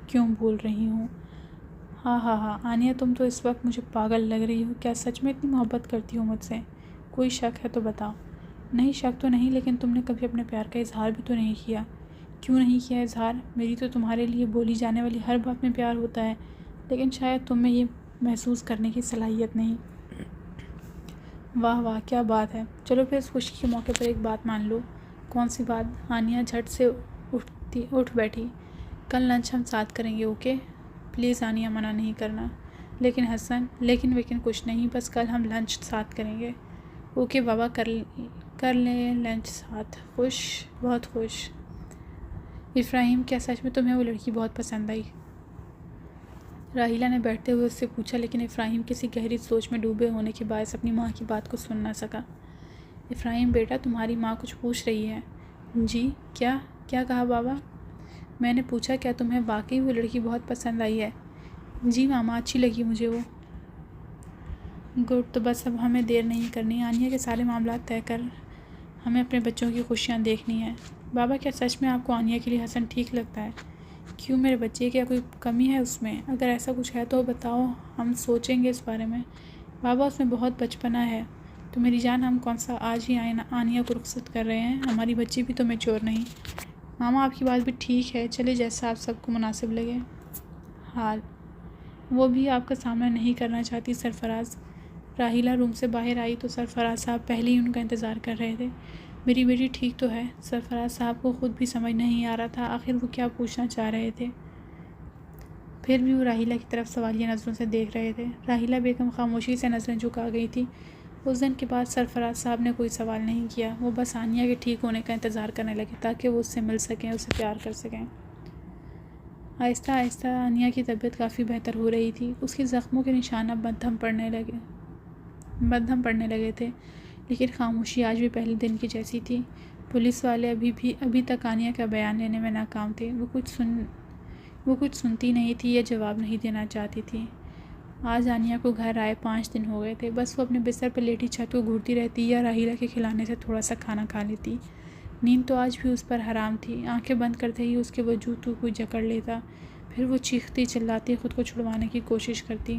کیوں بول رہی ہوں۔ ہاں آنیہ، تم تو اس وقت مجھے پاگل لگ رہی ہو۔ کیا سچ میں اتنی محبت کرتی ہو مجھ سے؟ کوئی شک ہے تو بتاؤ۔ نہیں، شک تو نہیں، لیکن تم نے کبھی اپنے پیار کا اظہار بھی تو نہیں کیا۔ کیوں نہیں کیا اظہار؟ میری تو تمہارے لیے بولی جانے والی ہر بات میں پیار ہوتا ہے، لیکن شاید تم میں یہ محسوس کرنے کی صلاحیت نہیں۔ واہ کیا بات ہے! چلو پھر اس خوشی کے موقع پر ایک بات مان لو۔ کون سی بات؟ آنیہ جھٹ سے اٹھ بیٹھی۔ کل لنچ ہم ساتھ کریں گے، اوکے؟ پلیز آنیہ، منع نہیں کرنا۔ لیکن حسن، لیکن کچھ نہیں، بس کل ہم لنچ ساتھ کریں گے۔ اوکے بابا، کر لیں لنچ ساتھ۔ خوش، بہت خوش۔ افراہیم، کیا سچ میں تمہیں وہ لڑکی بہت پسند آئی؟ راحیلہ نے بیٹھتے ہوئے اس سے پوچھا، لیکن افراہیم کسی گہری سوچ میں ڈوبے ہونے کے باعث اپنی ماں کی بات کو سن نہ سکا۔ افراہیم بیٹا، تمہاری ماں کچھ پوچھ رہی ہے۔ جی، کیا کہا بابا؟ میں نے پوچھا کیا تمہیں واقعی وہ لڑکی بہت پسند آئی ہے؟ جی ماما، اچھی لگی مجھے وہ۔ گڈ، تو بس اب ہمیں دیر نہیں کرنی، آنیہ کے سارے معاملات طے کر ہمیں اپنے بچوں کی خوشیاں دیکھنی ہیں۔ بابا، کیا سچ میں آپ کو آنیہ کے لیے حسن ٹھیک لگتا ہے؟ کیوں میرے بچے، کیا کوئی کمی ہے اس میں؟ اگر ایسا کچھ ہے تو بتاؤ، ہم سوچیں گے اس بارے میں۔ بابا، اس میں بہت بچپنا ہے تو میری جان، ہم کون سا آج ہی آنیہ کو رخصت کر رہے ہیں؟ ہماری بچی بھی تو میچور نہیں۔ ماما، آپ کی بات بھی ٹھیک ہے، چلے جیسا آپ سب کو مناسب لگے۔ حال وہ بھی آپ کا سامنا نہیں کرنا چاہتی سرفراز۔ راحیلہ روم سے باہر آئی تو سرفراز صاحب پہلے ہی ان کا انتظار کر رہے تھے۔ میری بیٹی ٹھیک تو ہے؟ سرفراز صاحب کو خود بھی سمجھ نہیں آ رہا تھا آخر وہ کیا پوچھنا چاہ رہے تھے، پھر بھی وہ راحیلہ کی طرف سوالیہ نظروں سے دیکھ رہے تھے۔ راحیلہ بیگم خاموشی سے نظریں جھکا گئی تھی۔ اس دن کے بعد سرفراز صاحب نے کوئی سوال نہیں کیا، وہ بس آنیہ کے ٹھیک ہونے کا انتظار کرنے لگے تاکہ وہ اس سے مل سکیں، اسے پیار کر سکیں۔ آہستہ آہستہ آنیہ کی طبیعت کافی بہتر ہو رہی تھی، اس کے زخموں کے نشان اب مدھم پڑنے لگے تھے، لیکن خاموشی آج بھی پہلے دن کی جیسی تھی۔ پولیس والے ابھی تک آنیہ کا بیان لینے میں ناکام تھے۔ وہ کچھ سنتی نہیں تھی یا جواب نہیں دینا چاہتی تھی۔ آج آنیہ کو گھر آئے 5 دن ہو گئے تھے، بس وہ اپنے بستر پر لیٹی چھت کو گھورتی رہتی یا راحیلہ کے کھلانے سے تھوڑا سا کھانا کھا لیتی۔ نیند تو آج بھی اس پر حرام تھی، آنکھیں بند کرتے ہی اس کے وجود کو کوئی جکڑ لیتا، پھر وہ چیختی چلاتی خود کو چھڑوانے کی کوشش کرتی۔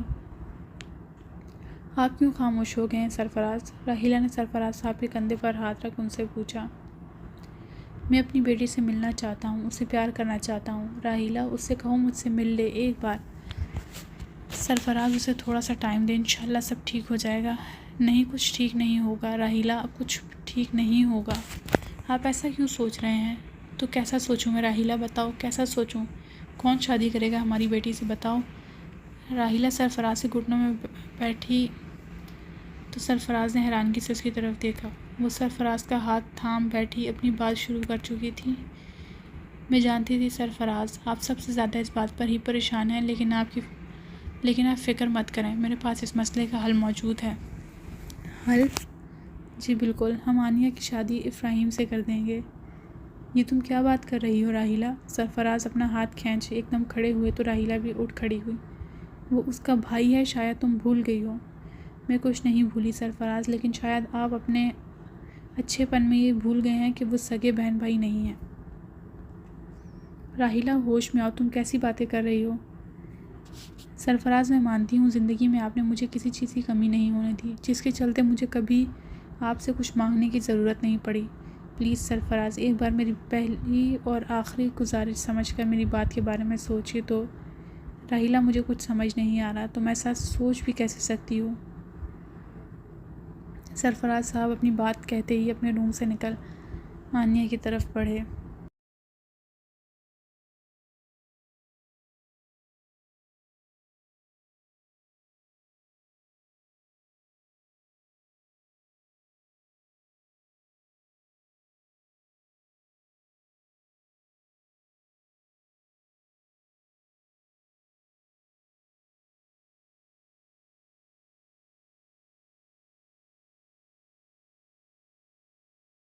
آپ کیوں خاموش ہو گئے ہیں سرفراز؟ راحیلہ نے سرفراز صاحب کے کندھے پر ہاتھ رکھ ان سے پوچھا۔ میں اپنی بیٹی سے ملنا چاہتا ہوں، اسے پیار کرنا چاہتا ہوں۔ راحیلہ، اس سے کہو مجھ سے مل لے ایک بار۔ سرفراز، اسے تھوڑا سا ٹائم دے، انشاءاللہ سب ٹھیک ہو جائے گا۔ نہیں، کچھ ٹھیک نہیں ہوگا راحیلہ، اب کچھ ٹھیک نہیں ہوگا۔ آپ ایسا کیوں سوچ رہے ہیں؟ تو کیسا سوچوں میں راحیلہ، بتاؤ کیسا سوچوں؟ کون شادی کرے گا ہماری بیٹی سے، بتاؤ؟ راحیلہ سرفراز کے گھٹنوں میں بیٹھی تو سرفراز نے حیرانگی سے اس کی طرف دیکھا۔ وہ سرفراز کا ہاتھ تھام بیٹھی اپنی بات شروع کر چکی تھی۔ میں جانتی تھی سرفراز، آپ سب سے زیادہ اس بات پر ہی پریشان ہیں، لیکن آپ فکر مت کریں، میرے پاس اس مسئلے کا حل موجود ہے۔ حل؟ جی بالکل، ہم آنیہ کی شادی افراہیم سے کر دیں گے۔ یہ تم کیا بات کر رہی ہو راحیلہ؟ سرفراز اپنا ہاتھ کھینچ ایک دم کھڑے ہوئے تو راحیلہ بھی اٹھ کھڑی ہوئی۔ وہ اس کا بھائی ہے، شاید تم بھول گئی ہو۔ میں کچھ نہیں بھولی سرفراز، لیکن شاید آپ اپنے اچھے پن میں یہ بھول گئے ہیں کہ وہ سگے بہن بھائی نہیں ہیں۔ راحیلہ، ہوش میں آؤ، تم کیسی باتیں کر رہی ہو؟ سرفراز میں مانتی ہوں زندگی میں آپ نے مجھے کسی چیز کی کمی نہیں ہونے دی جس کے چلتے مجھے کبھی آپ سے کچھ مانگنے کی ضرورت نہیں پڑی۔ پلیز سرفراز ایک بار میری پہلی اور آخری گزارش سمجھ کر میری بات کے بارے میں سوچیے تو۔ راحیلہ مجھے کچھ سمجھ نہیں آ رہا تو میں سچ سوچ بھی کیسے سکتی ہوں؟ سرفراز صاحب اپنی بات کہتے ہی اپنے روم سے نکل آنیہ کی طرف بڑھے۔